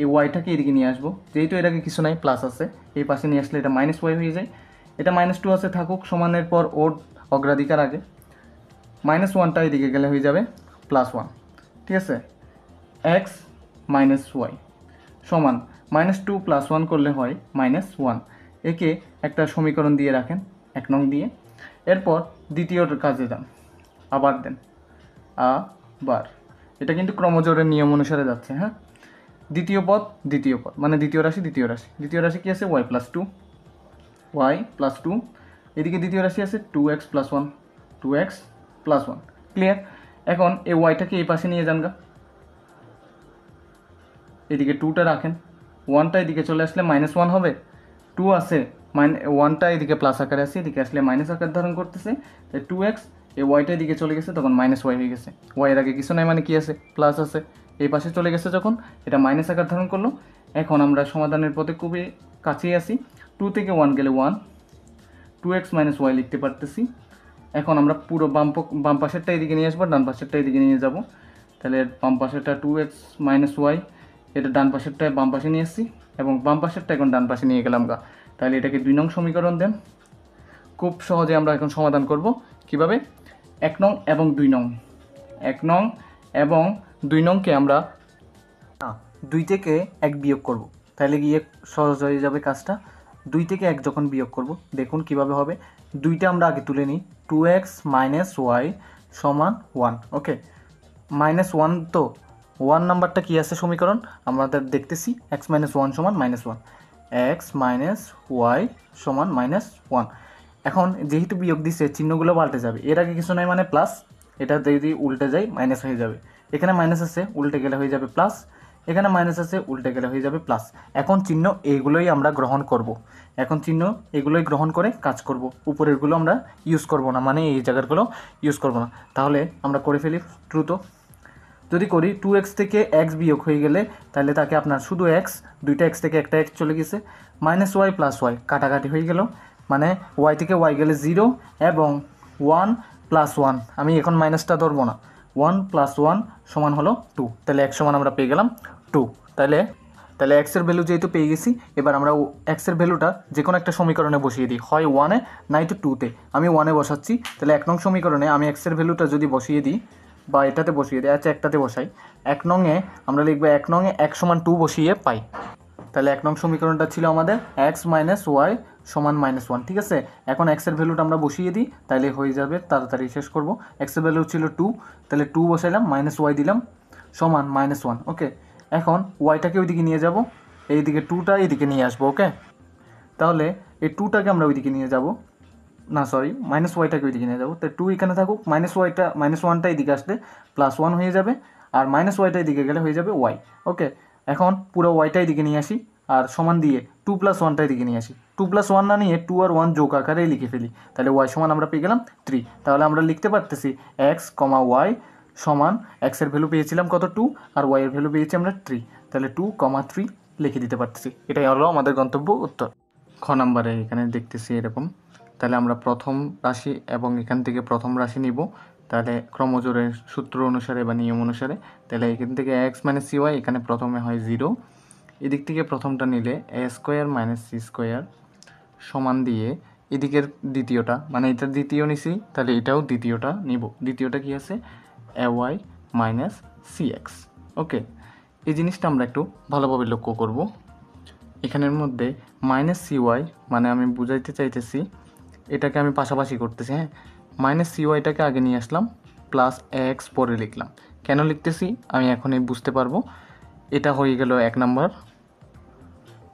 এই ওয়াইটাকে এদিকে নিয়ে আসবো, যেহেতু এটাকে কিছু নাই প্লাস আছে, এই পাশে নিয়ে আসলে এটা -y হয়ে যায়। এটা -2 আছে থাকুক, সমানের পর ওর অগ্রাধিকার আগে, -1টা এদিকে গেলে হয়ে যাবে +1, ঠিক আছে। এক্স - y সমান -2 + 1 করলে হয় -1। একে একটা সমীকরণ দিয়ে রাখেন 1 নং দিয়ে। এরপর দ্বিতীয় কাজে যান, আবার দেন, আবার। এটা কিন্তু ক্রমজোড়ের নিয়ম অনুসারে যাচ্ছে, হ্যাঁ। দ্বিতীয় পদ মানে দ্বিতীয় রাশি কি আছে, y + 2, এদিকে দ্বিতীয় রাশি আছে 2x + 1, ক্লিয়ার। এখন এই ওয়াইটাকে এই পাশে নিয়ে যান গা, এদিকে 2টা রাখেন, 1টা এদিকে চলে আসলে -1 হবে, 2 আছে 1টা এদিকে প্লাস আকারে আছে, এদিকে আসলে মাইনাস আকার ধারণ করতেছে, 2x, এই ওয়াইটা এদিকে চলে গেছে তখন -y হয়ে গেছে, y এর আগে কিছু নাই মানে কি আছে, প্লাস আছে, এই পাশে চলে গেছে যখন এটা মাইনাস আকার ধারণ করলো। এখন আমরা সমাধানের পথে খুবই কাছেই আসি, 2 থেকে 1 গেলে 1, 2x - y লিখতে পারতেছি। এখন আমরা পুরো বাম পাশেরটা এদিকে নিয়ে আসবো, ডান পাশেরটা এদিকে নিয়ে যাব। তাহলে বাম পাশেরটা 2x - y, এটা ডান পাশেরটা বাম পাশে নিয়ে আসছি এবং বাম পাশেরটা এখন ডান পাশে নিয়ে গেলাম গা। তাহলে এটাকে 2 নং সমীকরণ দেন। খুব সহজে আমরা এখন সমাধান করব কিভাবে, 1 নং এবং 2 নং, 1 নং এবং 2 নংকে আমরা 2 থেকে 1 বিয়োগ করব, তাহলে গিয়ে সহজ হয়ে যাবে কাজটা। 2 থেকে 1 যখন বিয়োগ করব দেখুন কিভাবে হবে। 2টা আমরা আগে তুলে নিই, 2x - y সমান 1, ওকে। -1 তো 1 নাম্বারটা কি আছে সমীকরণ আমাদের দেখতেছি, x - 1 সমান -1, x - y সমান -1। এখন যেহেতু বিয়োগ দিছে চিহ্নগুলো পাল্টে যাবে, এর আগে কিছু নাই মানে প্লাস, এটা যদি উল্টে যায় মাইনাস হয়ে যাবে। এখানে মাইনাস আছে উল্টে গেলে হয়ে যাবে প্লাস, এখানে মাইনাস আছে উল্টে গেলে হয়ে যাবে প্লাস। এখন চিহ্ন এইগুলোই আমরা গ্রহণ করব, এখন চিহ্ন এগুলোই গ্রহণ করে কাজ করব, উপরেরগুলো আমরা ইউজ করব না, মানে এই জায়গাগুলো ইউজ করব না। তাহলে আমরা করে ফেলি দ্রুত। যদি করি 2x থেকে x বিয়োগ হয়ে গেলে তাহলে তাকে আপনার শুধু x, দুইটা x থেকে একটা x চলে গেছে, -y + y কাটাকাটি হয়ে গেল, মানে y থেকে y গেলে 0 এবং 1 + 1, আমি এখন মাইনাসটা ধরবো না, 1 + 1 সমান হলো 2, তাহলে x সমান আমরা পেয়ে গেলাম 2। তাহলে x এর ভ্যালু যেহেতু পেয়ে গেছি, এবার আমরা x এর ভ্যালুটা যে কোনো একটা সমীকরণে বসিয়ে দিই, হয় 1-এ নয়তো 2-তে। আমি 1-এ বসাচ্ছি, তাহলে 1 নং সমীকরণে আমি x এর ভ্যালুটা যদি বসিয়ে দিই বা এটাতে বসিয়ে দিই, আচ্ছা একটাতে বসাই, 1 নংয়ে আমরা লিখবো 1 নংয়ে x সমান 2 বসিয়ে পাই। তাহলে 1 নং সমীকরণটা ছিল আমাদের x - y সমান -1, ঠিক আছে। এখন x এর ভ্যালুটা আমরা বসিয়ে দিই, তাহলে হয়ে যাবে, তাড়াতাড়ি শেষ করব। x এর ভ্যালু ছিল 2, তাহলে 2 বসাইলাম, -y দিলাম সমান -1, ওকে। এখন ওয়াইটাকে ওইদিকে নিয়ে যাব, এইদিকে 2টা এইদিকে নিয়ে আসবো, ওকে। তাহলে এই 2টাকে আমরা ওইদিকে নিয়ে যাব, না সরি -yটাকে ওইদিকে নিয়ে যাবো, তাই 2 এখানে থাকুক, -1টা এদিকে আসলে +1 হয়ে যাবে, আর -yটা এদিকে গেলে হয়ে যাবে y, ওকে। এখন পুরো ওয়াইটা এদিকে নিয়ে আসি আর সমান দিয়ে 2 + 1টা এদিকে নিয়ে আসি, 2 + 1 না নিয়ে 2 আর 1 যোগ আকারে লিখে ফেলি, তাহলে y সমান আমরা পেয়ে গেলাম 3। তাহলে আমরা লিখতে পারতেছি x, y সমান x এর ভ্যালু পেয়েছিলাম কত 2, আর y এর ভ্যালু পেয়েছি আমরা 3, তাহলে 2, 3 লিখে দিতে পারতেছি। এটাই হলো আমাদের গন্তব্য উত্তর। খ নাম্বারে এখানে দেখতেছি এরকম, তাহলে আমরা প্রথম রাশি এবং এখান থেকে প্রথম রাশি নিব, তাহলে ক্রমজোড়ের সূত্র অনুসারে বা নিয়ম অনুসারে তাহলে এখান থেকে এক্স মাইনাস সি ওয়াই এখানে প্রথমে হয় 0, এদিক থেকে প্রথমটা নিলে এ স্কোয়ার মাইনাস সি স্কোয়ার সমান দিয়ে এদিকের দ্বিতীয়টা মানে এটা দ্বিতীয় নিছি, তাহলে এটাও দ্বিতীয়টা নিব। দ্বিতীয়টা কি আছে, A Y minus C x. ওকে, এই জিনিসটা আমরা একটু ভালোভাবে লক্ষ্য করব। এখানের মধ্যে মাইনাস সি ওয়াই মানে আমি বুঝাইতে চাইতেছি এটাকে আমি পাশাপাশি করতেছি, হ্যাঁ, মাইনাস সি ওয়াইটাকে আগে নিয়ে আসলাম, প্লাস এক্স পরে লিখলাম। কেন লিখতেছি আমি এখনই বুঝতে পারবো। এটা হয়ে গেল 1 নাম্বার,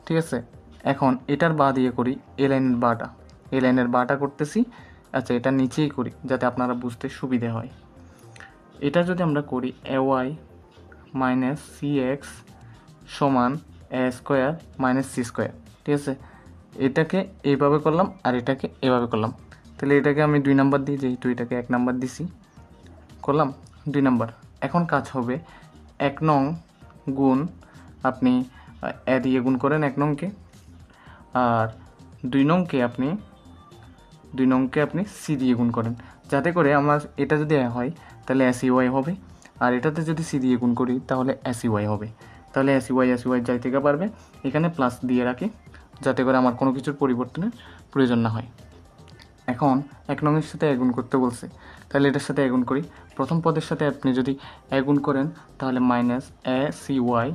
ঠিক আছে। এখন এটার বা দিয়ে করি এ লাইনের বাটা করতেছি। আচ্ছা, এটা নিচেই করি যাতে আপনারা বুঝতে সুবিধে হয়। এটা যদি আমরা করি A Y minus C x সমান এ স্কোয়ার মাইনাস সি স্কোয়ার, ঠিক আছে। এটাকে এইভাবে করলাম আর এটাকে এভাবে করলাম, তাহলে এটাকে আমি 2 নাম্বার দিই, যেহেতু এটাকে 1 নাম্বার দিছি, করলাম 2 নাম্বার। এখন কাজ হবে 1 নং গুণ আপনি এ দিয়ে গুণ করেন 1 নংকে, আর 2 নংকে আপনি সি দিয়ে গুণ করেন, যাতে করে আমার এটা যদি এ হয় তাহলে এসি ওয়াই হবে, আর এটাতে যদি সি দিয়ে গুণ করি তাহলে এসি ওয়াই হবে। তাহলে এসি ওয়াই যাই থেকে পারবে, এখানে প্লাস দিয়ে রাখি যাতে করে আমার কোনো কিছুর পরিবর্তনের প্রয়োজন না হয়। এখন 1 নংয়ের সাথে এ গুণ করতে বলছে, তাহলে এটার সাথে এ গুণ করি। প্রথম পদের সাথে আপনি যদি এ গুণ করেন তাহলে minus A C Y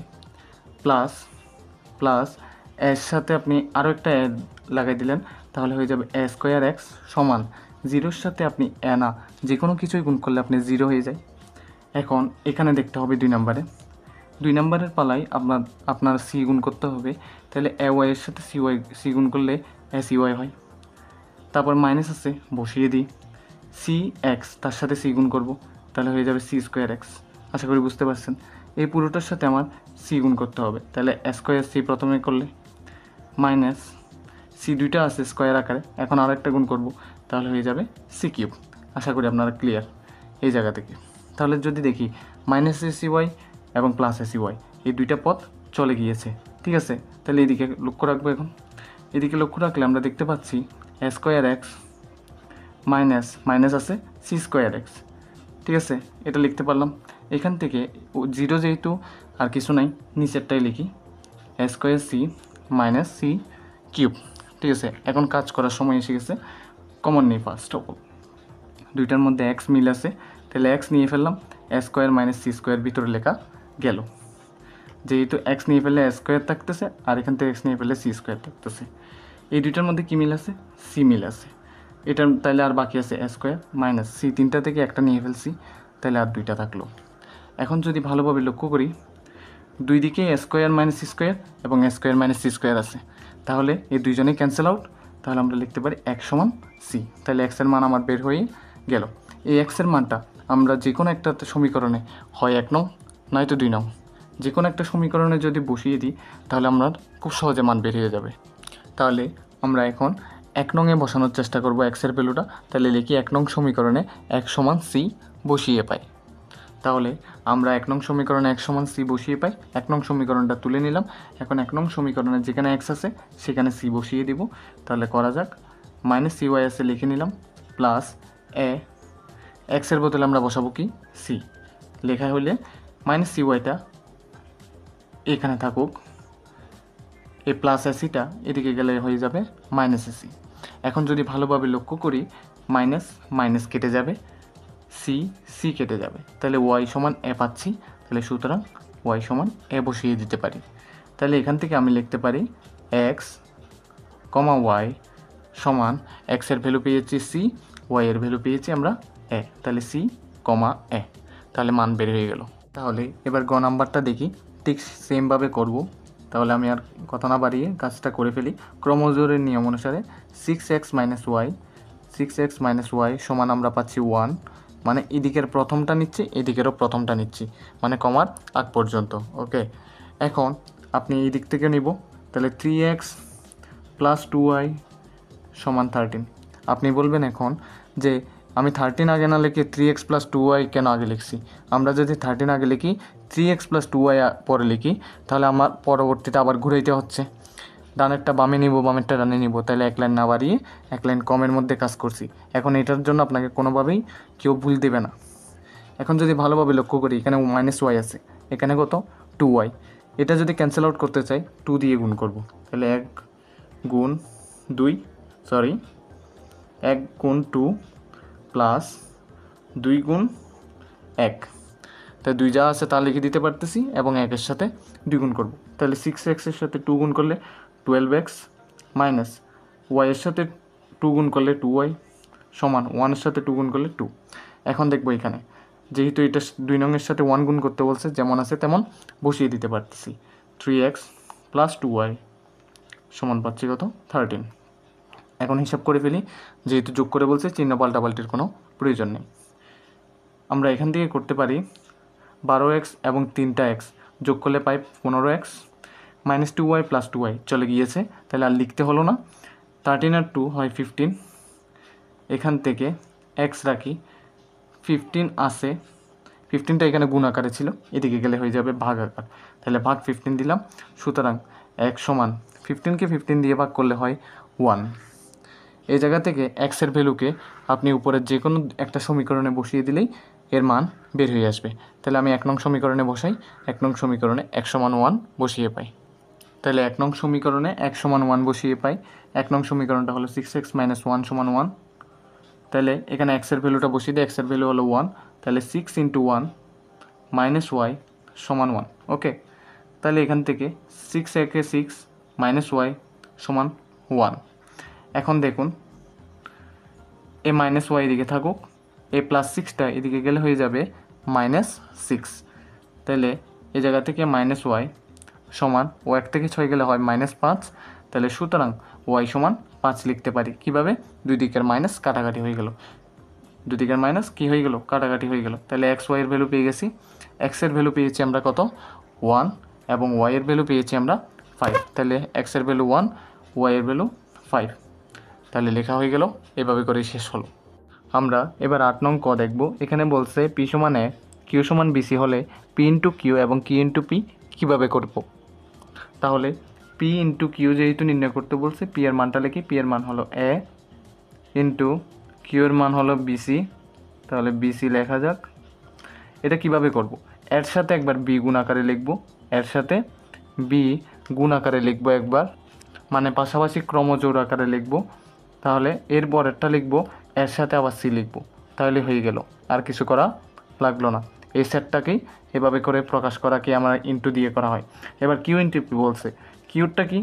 plus এর সাথে আপনি আরও একটা এ লাগাই দিলেন, তাহলে হয়ে যাবে এ স্কোয়ার এক্স সমান 0-র সাথে আপনি এ না যে কোনো কিছুই গুণ করলে আপনি 0 হয়ে যায়। এখন এখানে দেখতে হবে 2 নাম্বারের পালায় আপনার সি গুণ করতে হবে, তাহলে এ ওয়াইয়ের সাথে সি গুণ করলে এ সি ওয়াই হয়। তারপর মাইনাস আছে, বসিয়ে দিই, সি এক্স তার সাথে সি গুণ করবো, তাহলে হয়ে যাবে সি স্কোয়ার এক্স। আশা করি বুঝতে পারছেন। এই পুরোটার সাথে আমার সি গুণ করতে হবে, তাহলে স্কোয়ার সি প্রথমে করলে মাইনাস সি 2টা আছে স্কোয়ার আকারে, এখন আরেকটা গুণ করব, তাহলে হয়ে যাবে সি কিউব। আশা করি আপনারা ক্লিয়ার এই জায়গা থেকে। তাহলে যদি দেখি মাইনাস এ সি ওয়াই এবং প্লাস এ সি ওয়াই এই 2টা পদ চলে গিয়েছে, ঠিক আছে। তাহলে এদিকে লক্ষ্য রাখবো। এখন এদিকে লক্ষ্য রাখলে আমরা দেখতে পাচ্ছি এ স্কোয়ার এক্স মাইনাস আছে সি স্কোয়ার এক্স, ঠিক আছে। এটা লিখতে পারলাম। এখান থেকে 0 যেহেতু আর কিছু নাই, নিচেরটাই লিখি A square C minus C cube, ঠিক আছে। এখন কাজ করার সময় এসে গেছে, কমন নেই ফার্স্ট অফ অল, 2টার মধ্যে এক্স মিল আছে, তাহলে এক্স নিয়ে ফেললাম, এ স্কোয়ার মাইনাস সি স্কোয়ার ভিতরে লেখা গেল। যেহেতু এক্স নিয়ে ফেললে এ স্কোয়ার থাকতেছে, আর এখান থেকে এক্স নিয়ে ফেললে সি স্কোয়ার থাকতেছে। এই 2টার মধ্যে কী মিল আছে, সি মিল আছে। এটার তাহলে আর বাকি আছে এ স্কোয়ার মাইনাস সি, 3টা থেকে একটা নিয়ে ফেলছি, তাহলে আর 2টা থাকলো। এখন যদি ভালোভাবে লক্ষ্য করি, 2 দিকে এ স্কোয়ার মাইনাস সি স্কোয়ার এবং এ স্কোয়ার মাইনাস সি স্কোয়ার আছে, তাহলে এই 2জনেই ক্যান্সেল আউট। তাহলে আমরা লিখতে পারি এক্স সমান সি, তাহলে এক্সের মান আমার বের হয়ে গেল। এই এক্সের মানটা আমরা যে কোনো একটা সমীকরণে হয় 1 নং নয়তো 2 নং, যে কোনো একটা সমীকরণে যদি বসিয়ে দিই তাহলে আমরা খুব সহজে মান বের হয়ে যাবে। তাহলে আমরা এখন 1 নংয়ে বসানোর চেষ্টা করব এক্সের ভ্যালুটা, তাহলে লিখি 1 নং সমীকরণে এক্স সমান সি বসিয়ে পাই। তাহলে আমরা 1 নং সমীকরণে এক্স সমান সি বসিয়ে পাই। 1 নং সমীকরণটা তুলে নিলাম। এখন 1 নং সমীকরণে যেখানে এক্স আছে সেখানে সি বসিয়ে দিব। তাহলে করা যাক, মাইনাস সি ওয়াই আছে লিখে নিলাম, প্লাস এ এক্সের বদলে আমরা বসাবো কি সি, লেখা হলে মাইনাস সি ওয়াইটা এখানে থাকুক, এই প্লাস এসিটা এদিকে গেলে হয়ে যাবে মাইনাস এসি। এখন যদি ভালোভাবে লক্ষ্য করি, মাইনাস মাইনাস কেটে যাবে, সি কেটে যাবে, তাহলে ওয়াই সমান এ পাচ্ছি। তাহলে সুতরাং ওয়াই সমান এ বসিয়ে দিতে পারি। তাহলে এখান থেকে আমি লিখতে পারি এক্স কমা ওয়াই সমান এক্সের ভ্যালু পেয়েছি সি, ওয়াইয়ের ভ্যালু পেয়েছি আমরা এ, তাহলে সি কমা এ, তাহলে মান বের হয়ে গেল। তাহলে এবার গ নাম্বারটা দেখি, ঠিক সেমভাবে করব। তাহলে আমি আর কথা না বাড়িয়ে কাজটা করে ফেলি। ক্রমজোড়ের নিয়ম অনুসারে 6x মাইনাস ওয়াই সমান আমরা পাচ্ছি 1, মানে এদিকের প্রথমটা নিচ্ছি এদিকেরও প্রথমটা নিচ্ছি, মানে কমার আগ পর্যন্ত। ওকে, এখন আপনি এই দিক থেকে নিব, তাহলে 3x প্লাস 2y সমান 13। আপনি বলবেন এখন যে আমি 13 আগে না লিখে 3x প্লাস 2y কেন আগে লিখছি। আমরা যদি 13 আগে লিখি 3x প্লাস 2y পরে লিখি তাহলে আমার পরবর্তীতে আবার ঘুরাইতে হচ্ছে। ডানেরটা বামে নিব, বামেরটা ডানে নিব, তাহলে এক লাইন না বাড়িয়ে এক লাইন কমের মধ্যে কাজ করছি। এখন এটার জন্য আপনাকে কোনোভাবেই কেউ ভুল দেবে না। এখন যদি ভালোভাবে লক্ষ্য করি, এখানে -y আছে, এখানে কত 2y। এটা যদি ক্যান্সেল আউট করতে চাই 2 দিয়ে গুণ করব, তাহলে 1 গুণ 2 সরি 1 গুণ 2 প্লাস 2 গুণ 1, তাই 2 যা আছে তা লিখে দিতে পারতেছি এবং 1-এর সাথে 2 গুণ করব, তাহলে 6x-এর সাথে 2 গুণ করলে 12x মাইনাস y-এর সাথে 2 গুণ করলে 2y সমান 1-এর সাথে 2 গুণ করলে 2। এখন দেখবো এখানে যেহেতু এটা 2 নংয়ের সাথে 1 গুণ করতে বলছে, যেমন আছে তেমন বসিয়ে দিতে পারতেছি। 3x প্লাস 2y সমান পাচ্ছি কত 13। এখন হিসাব করে ফেলি, যেহেতু যোগ করে বলছে চিহ্ন পাল্টাপাল্টির কোনো প্রয়োজন নেই। আমরা এখান থেকে করতে পারি 12x এবং 3টা x যোগ করলে পাই 15x minus 2y plus 2y চলে গিয়েছে, তাহলে আর লিখতে হলো না। 13 আর 2 হয় 15, এখান থেকে x রাখি, 15 আসে, 15টা এখানে গুণ আকারে ছিল, এদিকে গেলে হয়ে যাবে ভাগ আকার, তাহলে ভাগ 15 দিলাম। সুতরাং x সমান 15কে 15 দিয়ে ভাগ করলে হয় 1। এই জায়গা থেকে x এর ভ্যালুকে আপনি উপরের যে কোনো একটা সমীকরণে বসিয়ে দিলেই এর মান বের হয়ে আসবে। তাহলে আমি 1 নং সমীকরণে বসাই, 1 নং সমীকরণে x সমান 1 বসিয়ে পাই, তাহলে 1 নং সমীকরণে x সমান 1 বসিয়ে পাই। 1 নং সমীকরণটা হলো 6x মাইনাস 1 সমান 1, তাহলে এখানে x এর ভ্যালুটা বসিয়ে দিই, x এর ভ্যালু হলো 1, তাহলে 6 ইন্টু 1 মাইনাস y সমান 1। ওকে, তাহলে এখান থেকে 6 একে 6 মাইনাস y সমান 1। এখন দেখুন এ মাইনাস ওয়াই এদিকে থাকুক, এ প্লাস 6টা এদিকে গেলে হয়ে যাবে -6, তাহলে এই জায়গা থেকে -y সমান ও 1 থেকে 6 গেলে হয় -5, তাহলে সুতরাং y সমান 5 লিখতে পারি। কিভাবে? দুই দিকের মাইনাস কাটাকাটি হয়ে গেল, দুই দিকের মাইনাস কী হয়ে গেল কাটাকাটি হয়ে গেল, তাহলে y এর ভ্যালু পেয়ে গেছি। x এর ভ্যালু পেয়েছি আমরা কত 1 এবং y এর ভ্যালু পেয়েছি আমরা 5, তাহলে x এর ভ্যালু 1, y এর ভ্যালু 5, তাহলে লেখা হয়ে গেল। এভাবে করে শেষ হলো। আমরা এবার 8 নং ক দেখব। এখানে বলছে p সমান a, q সমান bc হলে p ইন্টু q এবং q ইন্টু p কীভাবে করব। তাহলে p ইন্টু q যেহেতু নির্ণয় করতে বলছে, p এর মানটা লিখি, p এর মান হলো a ইন্টু q এর মান হলো bc, তাহলে bc লেখা যাক। এটা কিভাবে করব? এর সাথে একবার b গুণ আকারে লিখব, এর সাথে b গুণ আকারে লিখব একবার, মানে পাশাপাশি ক্রমজোড় আকারে লিখব। তাহলে এর পরেরটা লিখব, এর সাথে আবার সি লিখব, তাহলে হয়ে গেল, আর কিছু করা লাগলো না। এই সেটটাকেই এভাবে করে প্রকাশ করাকে আমরা ইন্টু দিয়ে করা হয়। এবার কিউ ইন্টু পি বলছে, কিউরটা কি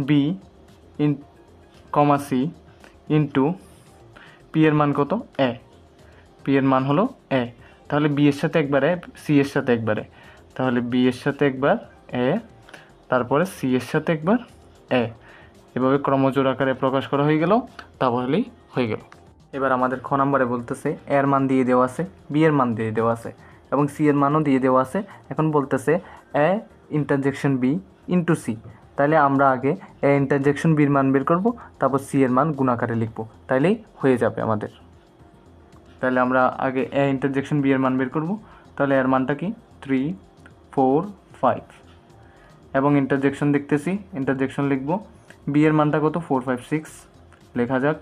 B in comma C into P এর মান কত এ, পি এর মান হলো এ, তাহলে বি এর সাথে একবার এ, সি এর সাথে একবারে, তাহলে বি এর সাথে একবার এ, তারপরে সি এর সাথে একবার এ, এভাবে ক্রমজোড় আকারে প্রকাশ করা হয়ে গেল, তাহলেই হয়ে গেল। এবার আমাদের খ নম্বরে বলতেছে এর মান দিয়ে দেওয়া আছে, বি এর মান দিয়ে দেওয়া আছে এবং সি এর মানও দিয়ে দেওয়া আছে। এখন বলতেছে এ ইন্টারজেকশন বি ইন্টু সি, তাহলে আমরা আগে এ ইন্টারজেকশন বির মান বের করব, তারপর সি এর মান গুণ আকারে লিখব, তাইলেই হয়ে যাবে আমাদের। তাহলে আমরা আগে এ ইন্টারজেকশন বি এর মান বের করব, তাহলে এর মানটা কি 3 4 5 এবং ইন্টারজেকশন দেখতেছি, ইন্টারজেকশন লিখব, বি এর মানটা কত 4 5 6 লেখা যাক।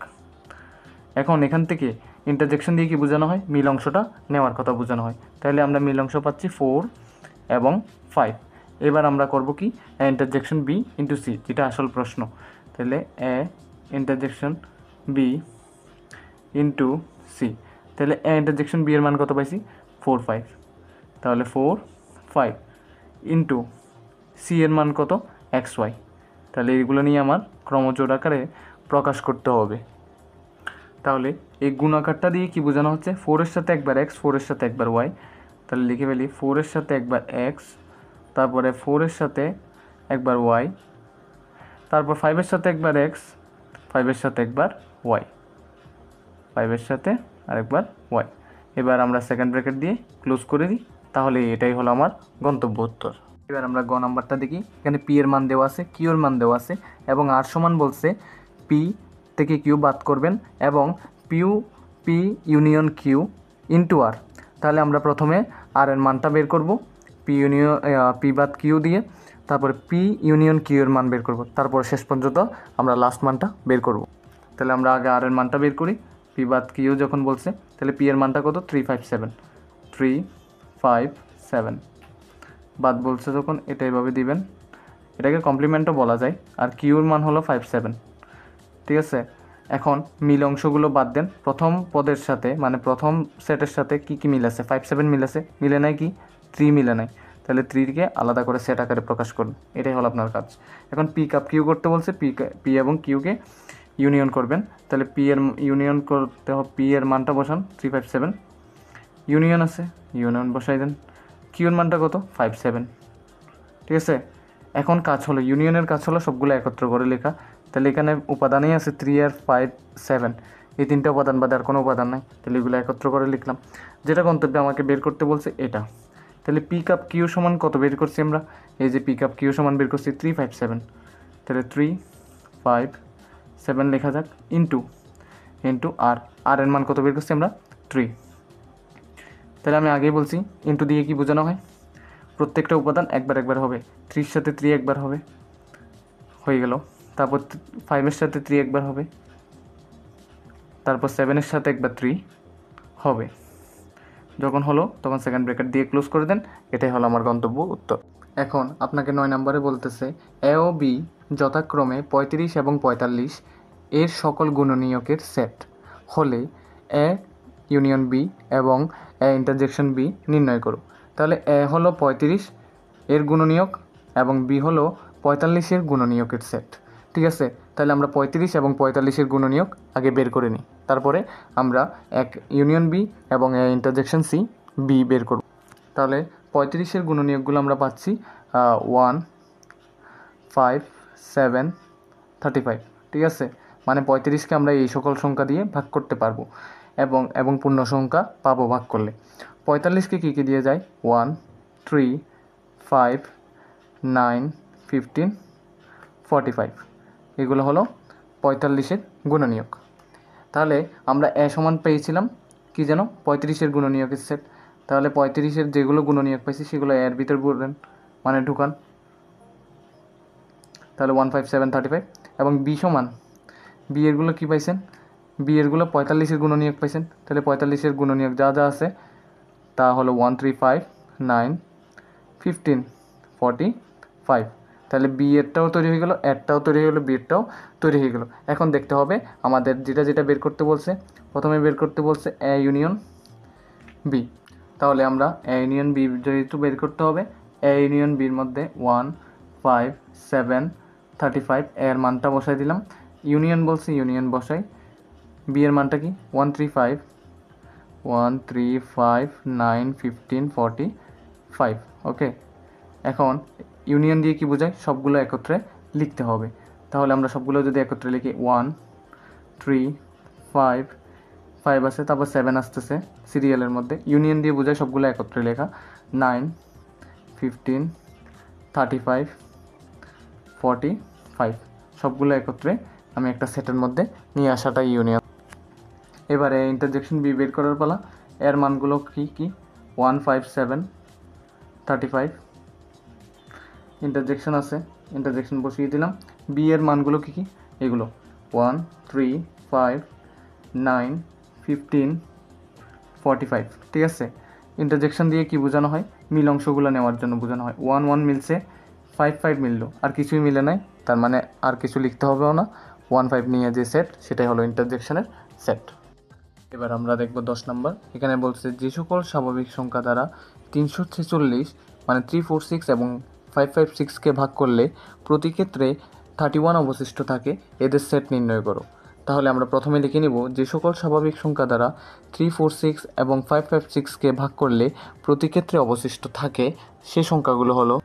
এখন এখান থেকে ইন্টারজেকশন দিয়ে কি বোঝানো হয়, মিল অংশটা নেওয়ার কথা বোঝানো হয়, তাহলে আমরা মিল অংশ পাচ্ছি 4 এবং 5। এবার আমরা করব কি ইন্টারজেকশন বি ইন্টু সি, যেটা আসল প্রশ্ন, তাহলে এ ইন্টারজেকশন বি ইন্টু সি, তাহলে এ ইন্টারজেকশন বি এর মান কত পাইছি 4 5, তাহলে 4 5 ইন্টু সি এর মান কত এক্স ওয়াই, তাহলে এইগুলো নিয়ে আমার ক্রমজোড় আকারে প্রকাশ করতে হবে। তাহলে এই গুণ আকারটা দিয়ে কি বোঝানো হচ্ছে, 4 এর সাথে একবার এক্স, 4 এর সাথে একবার ওয়াই, তাহলে লিখে ফেলি 4 এর সাথে একবার এক্স, তারপরে 4 এর সাথে একবার ওয়াই, তারপর 5 এর সাথে একবার এক্স, 5 এর সাথে একবার ওয়াই, 5 এর সাথে আরেকবার ওয়াই। এবার আমরা সেকেন্ড ব্র্যাকেট দিয়ে ক্লোজ করে দিই, তাহলে এটাই হলো আমার গন্তব্য উত্তর। এবার আমরা গ নাম্বারটা দেখি। এখানে পি এর মান দেওয়া আছে, কিউ এর মান দেওয়া আছে এবং আর সমান বলছে পি থেকে কিউ বাদ করবেন এবং পি ইউনিয়ন কিউ ইন্টু আর। তাহলে আমরা প্রথমে আর এর মানটা বের করব, পি বাদ কিউ দিয়ে, তারপরে পি ইউনিয়ন কিউ এর মান বের করব, তারপর শেষ পর্যন্ত আমরা লাস্ট মানটা বের করব। তাহলে আমরা আগে আর এর মানটা বের করি। পি বাদ কিউ যখন বলছে, তাহলে পি এর মানটা কত? 357, 357 বাদ বলছে যখন এটা এভাবে দিবেন, এটাকে কমপ্লিমেন্টও বলা যায়। আর কিউর মান হলো 57, ঠিক আছে। এখন মিল অংশগুলো বাদ দেন। প্রথম পদের সাথে মানে প্রথম সেটের সাথে কি কি মিল আছে? 57 মিল আছে, মিলে নাই কি? 3 মিলে নাই, তাহলে 3কে আলাদা করে সেট আকারে প্রকাশ করুন, এটাই হলো আপনার কাজ। এখন পি কাপ কিউ করতে বলছে, পি এবং কিউকে ইউনিয়ন করবেন। তাহলে পি এর ইউনিয়ন করতে হবে, পি এর মানটা বসান 357, ইউনিয়ন আছে, ইউনিয়ন বসাই দেন। কিউর মানটা কত? 57, ঠিক আছে। এখন কাজ হলো, ইউনিয়নের কাজ হলো সবগুলো একত্র করে লেখা। তাহলে এখানে উপাদানই আছে 3 আর 5, 7, এই তিনটা উপাদান বাদে আর কোনো উপাদান নাই, তাহলে এগুলো একত্র করে লিখলাম। যেটা গন্তব্যে আমাকে বের করতে বলছে এটা। তাহলে পি কাপ কিউ সমান কত বের করছি আমরা? এই যে পি কাপ কিউ সমান বের করছি 357, তাহলে 357 লেখা যাক, ইন্টু আর, আর এর মান কত বের করছি আমরা? 3। তাহলে আমি আগেই বলছি ইন্টু দিয়ে কি বোঝানো হয়? প্রত্যেকটা উপাদান একবার হবে। 3 এর সাথে 3 একবার হবে, হয়ে গেল। তারপর 5 এর সাথে 3 একবার হবে, তারপর 7 এর সাথে একবার 3 হবে। যখন হলো তখন সেকেন্ড ব্র্যাকেট দিয়ে ক্লোজ করে দেন। এটাই হলো আমার গন্তব্য উত্তর। এখন আপনাকে 9 নম্বরে বলতেছে এ ও বি যথাক্রমে 35 এবং 45 এর সকল গুণনীয়কের সেট হলে এ ইউনিয়ন বি এবং এ ইন্টারজেকশন বি নির্ণয় করো। তাহলে এ হলো 35 এর গুণনীয়ক এবং বি হলো 45 এর গুণনীয়কের সেট, ঠিক আছে। তাহলে আমরা 35 এবং 45 এর গুণনীয়ক আগে বের করে নিই, তারপরে আমরা এক ইউনিয়ন বি এবং ইন্টারজেকশন সি বি বের করব। তাহলে 35 এর গুণনীয়কগুলো আমরা পাচ্ছি 1, 5, 7, 35, ঠিক আছে। মানে 35কে আমরা এই সকল সংখ্যা দিয়ে ভাগ করতে পারবো এবং পূর্ণ সংখ্যা পাবো ভাগ করলে। 45কে কী কী দিয়ে যায়? 1, 3, 5, 9, 15, 45, এগুলো হলো 45-এর গুণনীয়ক। তাহলে আমরা এ সমান পেয়েছিলাম কি যেন? 35-এর গুণনীয়কের সেট। তাহলে 35-এর যেগুলো গুণনীয়ক পাইছি সেগুলো এর ভিতর বলবেন, মানে ঢুকান। তাহলে 1, 5, 7, 35 এবং বি সমান, বি এরগুলো কী পাইছেন? বি এরগুলো 45-এর গুণনীয়ক পাইছেন। তাহলে 45-এর গুণনীয়ক যা যা আছে তা হলো 1, 3, 5, 9, 15, 45। তাহলে বি এরটাও তৈরি হয়ে গেল, এরটাও তৈরি হয়ে গেলো, বি এরটাও তৈরি হয়ে গেলো। এখন দেখতে হবে আমাদের যেটা বের করতে বলছে। প্রথমে বের করতে বলছে এ ইউনিয়ন বি। তাহলে আমরা এ ইউনিয়ন বি যেহেতু বের করতে হবে, এ ইউনিয়ন বির মধ্যে 1, 5, 7, 35 এর মানটা বসাই দিলাম। ইউনিয়ন বলছে, ইউনিয়ন বসাই। বি এর মানটা কি? 1, 3, 5, 1, 3, 5, 9, 15, 45, ওকে। এখন ইউনিয়ন দিয়ে কি বোঝায়? সবগুলো একত্রে লিখতে হবে। তাহলে আমরা সবগুলো যদি একত্রে লিখি 1, 3, 5, 5 আছে, তারপর 7 আসতেছে সিরিয়ালের মধ্যে। ইউনিয়ন দিয়ে বোঝায় সবগুলো একত্রে লেখা। 9, 15, 35, 45 সবগুলো একত্রে আমি একটা সেটের মধ্যে নিয়ে আসাটা ইউনিয়ন। এবারে ইন্টারজেকশন বি বের করার পালা। এর মানগুলো কি 1, 5, 7, 35 ইন্টারজেকশন আছে, ইন্টারজেকশন বসিয়ে দিলাম। বি এর মানগুলো কি এগুলো 1, 3, 5, 9, 15, 45, ঠিক আছে। ইন্টারজেকশন দিয়ে কি বোঝানো হয়? মিল অংশগুলো নেওয়ার জন্য বোঝানো হয়। 1, 1 মিলছে, 5, 5 মিললো, আর কিছুই মিলে নাই, তার মানে আর কিছু লিখতে হবেও না। 1, 5 নিয়ে যে সেট সেটাই হলো ইন্টারজেকশনের সেট। এবার আমরা দেখব 10 নম্বর। এখানে বলছে যে সকল স্বাভাবিক সংখ্যা দ্বারা 346 মানে 346 এবং 556কে ভাগ করলে প্রতি ক্ষেত্রে 31 অবশিষ্ট থাকে, এদের সেট নির্ণয় করো। তাহলে আমরা প্রথমে লিখে নিব যে সকল স্বাভাবিক সংখ্যা দ্বারা 346 এবং 556কে ভাগ করলে প্রতি ক্ষেত্রে অবশিষ্ট থাকে সে সংখ্যাগুলো হলো।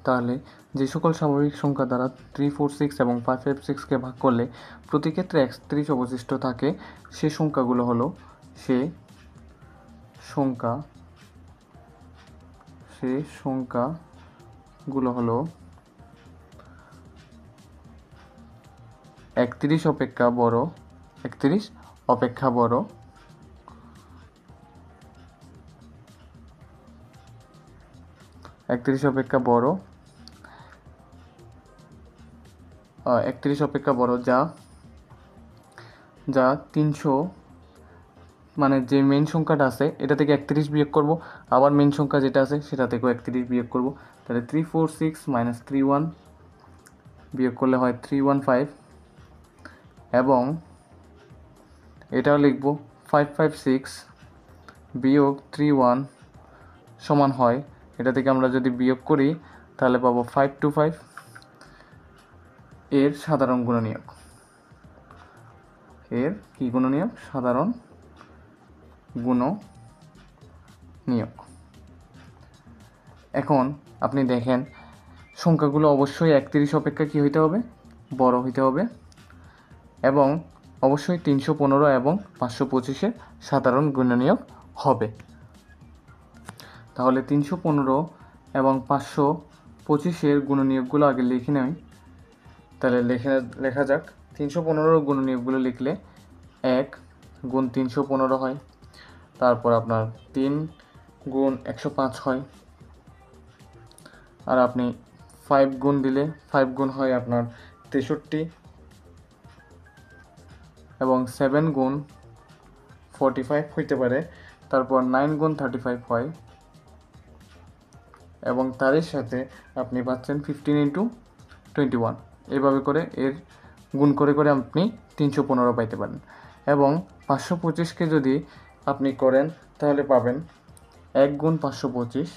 তাহলে যে সকল স্বাভাবিক সংখ্যা দ্বারা 346 এবং 556কে ভাগ করলে প্রতি ক্ষেত্রে 31 অবশিষ্ট থাকে সে সংখ্যাগুলো হলো সংখ্যাগুলো হলো 31 অপেক্ষা বড়, 31 অপেক্ষা বড়, 31 অপেক্ষা বড়, 31 অপেক্ষা বড়, যা যা 300, মানে যে মেইন সংখ্যাটা আছে এটা থেকে 31 বিয়োগ করব, আবার মেইন সংখ্যা যেটা আছে সেটা থেকেও 31 বিয়োগ করব। তাহলে 346 মাইনাস 31 বিয়োগ করলে হয় 315, এবং এটাও লিখব 556 বিয়োগ 31 সমান হয়, এটা থেকে আমরা যদি বিয়োগ করি তাহলে পাবো 525 এর সাধারণ গুণনীয়ক। এর কি গুণনীয়ক? সাধারণ গুণনীয়ক। এখন আপনি দেখেন সংখ্যাগুলো অবশ্যই 31 অপেক্ষা কি হইতে হবে? বড় হইতে হবে, এবং অবশ্যই 315 এবং 525-এর সাধারণ গুণনীয়ক হবে। তাহলে 315 এবং 525-এর গুণনীয়কগুলো আগে লিখে নেই। তাহলে লেখা যাক। 315 গুণনীয়কগুলো লিখলে 1 গুণ 315 হয়, তারপর আপনার 3 গুণ 105 হয়, আর আপনি 5 গুণ দিলে 5 গুণ হয় আপনার 63, এবং 7 গুণ 45 হইতে পারে, তারপর 9 গুণ 35 হয়, এবং তারই সাথে আপনি পাচ্ছেন 15 ইন্টু 21। এভাবে করে এর গুণ করে করে আপনি 315 পাইতে পারেন। এবং 525কে যদি আপনি করেন তাহলে পাবেন 1 গুণ 525,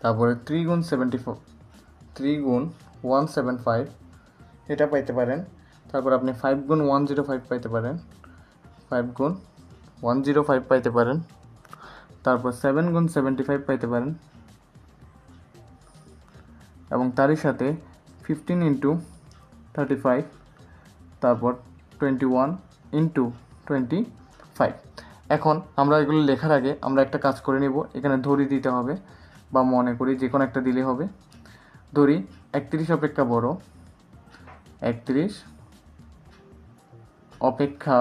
তারপরে 3 গুণ 74, 3 গুণ 175 এটা পাইতে পারেন। তারপর আপনি 5 গুণ 105 পাইতে পারেন, 5 গুণ 105 পাইতে পারেন। তারপর 7 গুণ 75 পাইতে পারেন, এবং তারই সাথে 15 ইন্টু 35, তারপর 21 ইন্টু 25। এখন আমরা এগুলো লেখার আগে আমরা একটা কাজ করে নেব। এখানে ধরি দিতে হবে, বা মনে করি যে কোনো একটা দিলে হবে। ধরি 31 অপেক্ষা বড়, 31 অপেক্ষা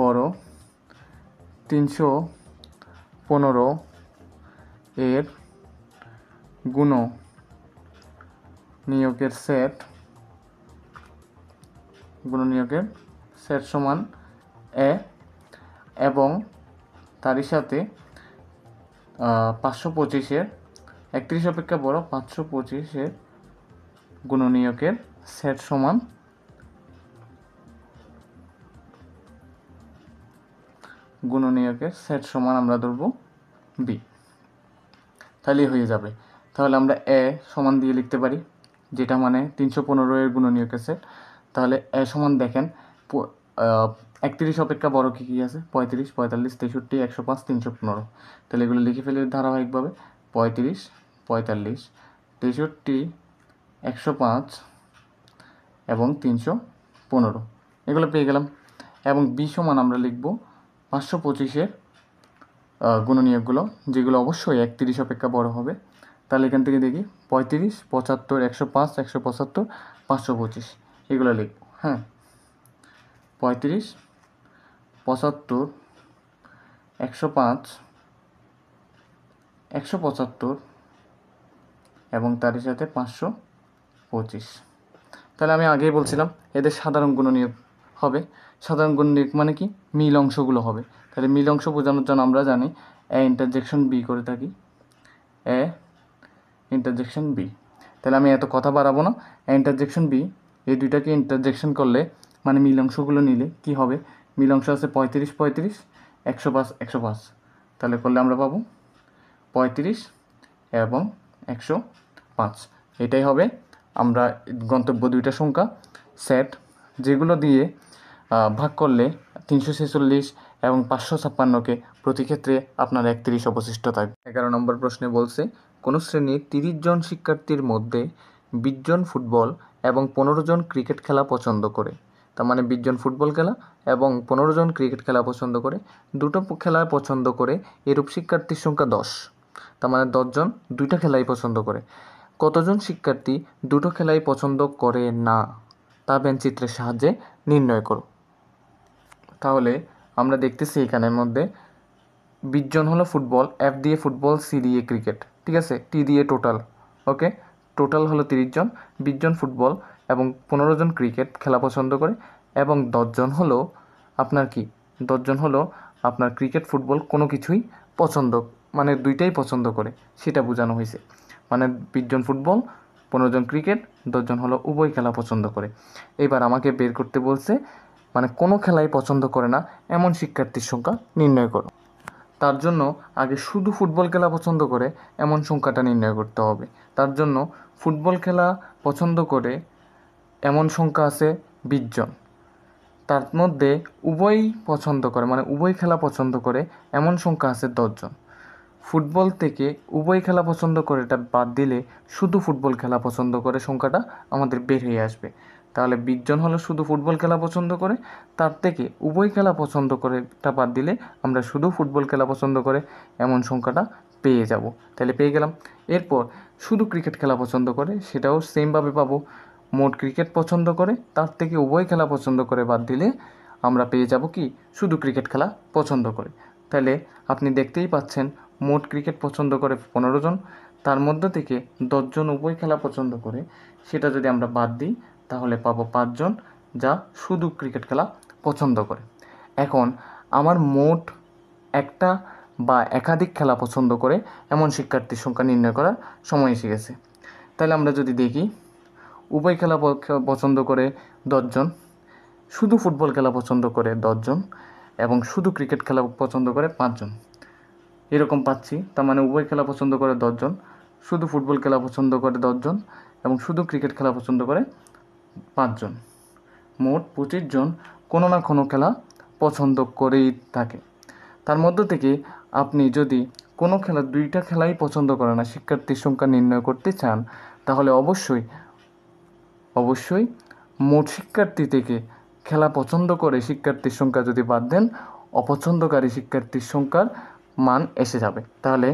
বড় 315 এর গুণনীয়কের সেট সমান এ, এবং তারই সাথে 525-এর 31 অপেক্ষা বড় 525-এর গুণনীয়কের সেট সমান আমরা ধরব বি। তাহলেই হয়ে যাবে। তাহলে আমরা এ সমান দিয়ে লিখতে পারি, যেটা মানে 315 এর গুণনীয়কের সেট। তাহলে এ সমান দেখেন 31 অপেক্ষা বড় কী কী আছে? 35, 45, 63, 105, 315। তাহলে এগুলো লিখে ফেলে ধারাবাহিকভাবে 35, 45, 63, 105 এবং 315 এগুলো পেয়ে গেলাম। এবং বি সমান আমরা লিখব 525-এর গুণনীয়কগুলো, যেগুলো অবশ্যই 31 অপেক্ষা বড় হবে। তাহলে এখান থেকে দেখি 35, 75, 105, 175, 525 এগুলো লিখব। হ্যাঁ, 35, 75, 105, 175 এবং তার সাথে 525। তাহলে আমি আগেই বলছিলাম এদের সাধারণ গুণনীয়ক হবে। সাধারণ গুণনীয়ক মানে কি? মিল অংশগুলো হবে। তাহলে মিল অংশ বোঝানোর জন্য আমরা জানি এ ইন্টারজেকশন বি করে থাকি, এ ইন্টারজেকশন বি। তাহলে আমি এত কথা বাড়াবো না। এ ইন্টারজেকশন বি, এই দুইটাকে ইন্টারজেকশন করলে মানে মিল অংশগুলো নিলে কি হবে? মিল অংশ আছে 35, 35, 105, 105। তাহলে করলে আমরা পাবো 35 এবং 105। এটাই হবে আমরা গন্তব্য দুইটা সংখ্যা সেট, যেগুলো দিয়ে ভাগ করলে 346 এবং 556-কে প্রতি ক্ষেত্রে আপনার 31 অবশিষ্ট থাকবে। 11 নম্বর প্রশ্নে বলছে কোনো শ্রেণীর 30 জন শিক্ষার্থীর মধ্যে 20 জন ফুটবল এবং 15 জন ক্রিকেট খেলা পছন্দ করে। তার মানে 20 জন ফুটবল খেলা এবং 15 জন ক্রিকেট খেলা পছন্দ করে। দুটো খেলা পছন্দ করে এরূপ শিক্ষার্থীর সংখ্যা 10। তার মানে 10 জন দুইটা খেলাই পছন্দ করে। কতজন শিক্ষার্থী দুটো খেলাই পছন্দ করে না তা চিত্রের সাহায্যে নির্ণয় করো। তাহলে আমরা দেখতেছি এখানের মধ্যে 20 জন হলো ফুটবল, এফ দিয়ে ফুটবল, সি দিয়ে ক্রিকেট, ঠিক আছে, টি দিয়ে টোটাল, ওকে। টোটাল হলো 30 জন, 20 জন ফুটবল এবং 15 জন ক্রিকেট খেলা পছন্দ করে এবং 10 জন হলো আপনার কি 10 জন হলো আপনার ক্রিকেট ফুটবল কোনো কিছুই পছন্দ, মানে দুইটাই পছন্দ করে, সেটা বোঝানো হয়েছে। মানে 20 জন ফুটবল, 15 জন ক্রিকেট, 10 জন হলো উভয় খেলা পছন্দ করে। এবার আমাকে বের করতে বলছে মানে কোনো খেলাই পছন্দ করে না এমন শিক্ষার্থীর সংখ্যা নির্ণয় করো। তার জন্য আগে শুধু ফুটবল খেলা পছন্দ করে এমন সংখ্যাটা নির্ণয় করতে হবে। তার জন্য ফুটবল খেলা পছন্দ করে এমন সংখ্যা আছে 20 জন। তার মধ্যে উভয় পছন্দ করে মানে উভয় খেলা পছন্দ করে এমন সংখ্যা আছে 10 জন। ফুটবল থেকে উভয় খেলা পছন্দ করে এটা বাদ দিলে শুধু ফুটবল খেলা পছন্দ করে সংখ্যাটা আমাদের বের হয়ে আসবে। তাহলে 20 জন হলো শুধু ফুটবল খেলা পছন্দ করে, তার থেকে উভয় খেলা পছন্দ করে এটা বাদ দিলে আমরা শুধু ফুটবল খেলা পছন্দ করে এমন সংখ্যাটা পেয়ে যাব। তাহলে পেয়ে গেলাম। এরপর শুধু ক্রিকেট খেলা পছন্দ করে সেটাও সেমভাবে পাবো। মোট ক্রিকেট পছন্দ করে তার থেকে উভয় খেলা পছন্দ করে বাদ দিলে আমরা পেয়ে যাব কি শুধু ক্রিকেট খেলা পছন্দ করে। তাহলে আপনি দেখতেই পাচ্ছেন মোট ক্রিকেট পছন্দ করে 15 জন, তার মধ্য থেকে 10 জন উভয় খেলা পছন্দ করে, সেটা যদি আমরা বাদ দিই তাহলে পাবো 5 জন যা শুধু ক্রিকেট খেলা পছন্দ করে। এখন আমার মোট একটা বা একাধিক খেলা পছন্দ করে এমন শিক্ষার্থীর সংখ্যা নির্ণয় করার সময় এসে গেছে। তাহলে আমরা যদি দেখি উভয় খেলা পছন্দ করে 10 জন, শুধু ফুটবল খেলা পছন্দ করে 10 জন এবং শুধু ক্রিকেট খেলা পছন্দ করে 5 জন, এরকম পাচ্ছি। তার মানে উভয় খেলা পছন্দ করে 10 জন, শুধু ফুটবল খেলা পছন্দ করে 10 জন এবং শুধু ক্রিকেট খেলা পছন্দ করে 5 জন। মোট 25 জন কোনো না কোনো খেলা পছন্দ করেই থাকে। তার মধ্য থেকে আপনি যদি কোনো খেলা দুইটা খেলাই পছন্দ করে না শিক্ষার্থীর সংখ্যা নির্ণয় করতে চান তাহলে অবশ্যই মোট শিক্ষার্থী থেকে খেলা পছন্দ করে শিক্ষার্থীর সংখ্যা যদি বাদ দেন অপছন্দকারী শিক্ষার্থীর সংখ্যার মান এসে যাবে। তাহলে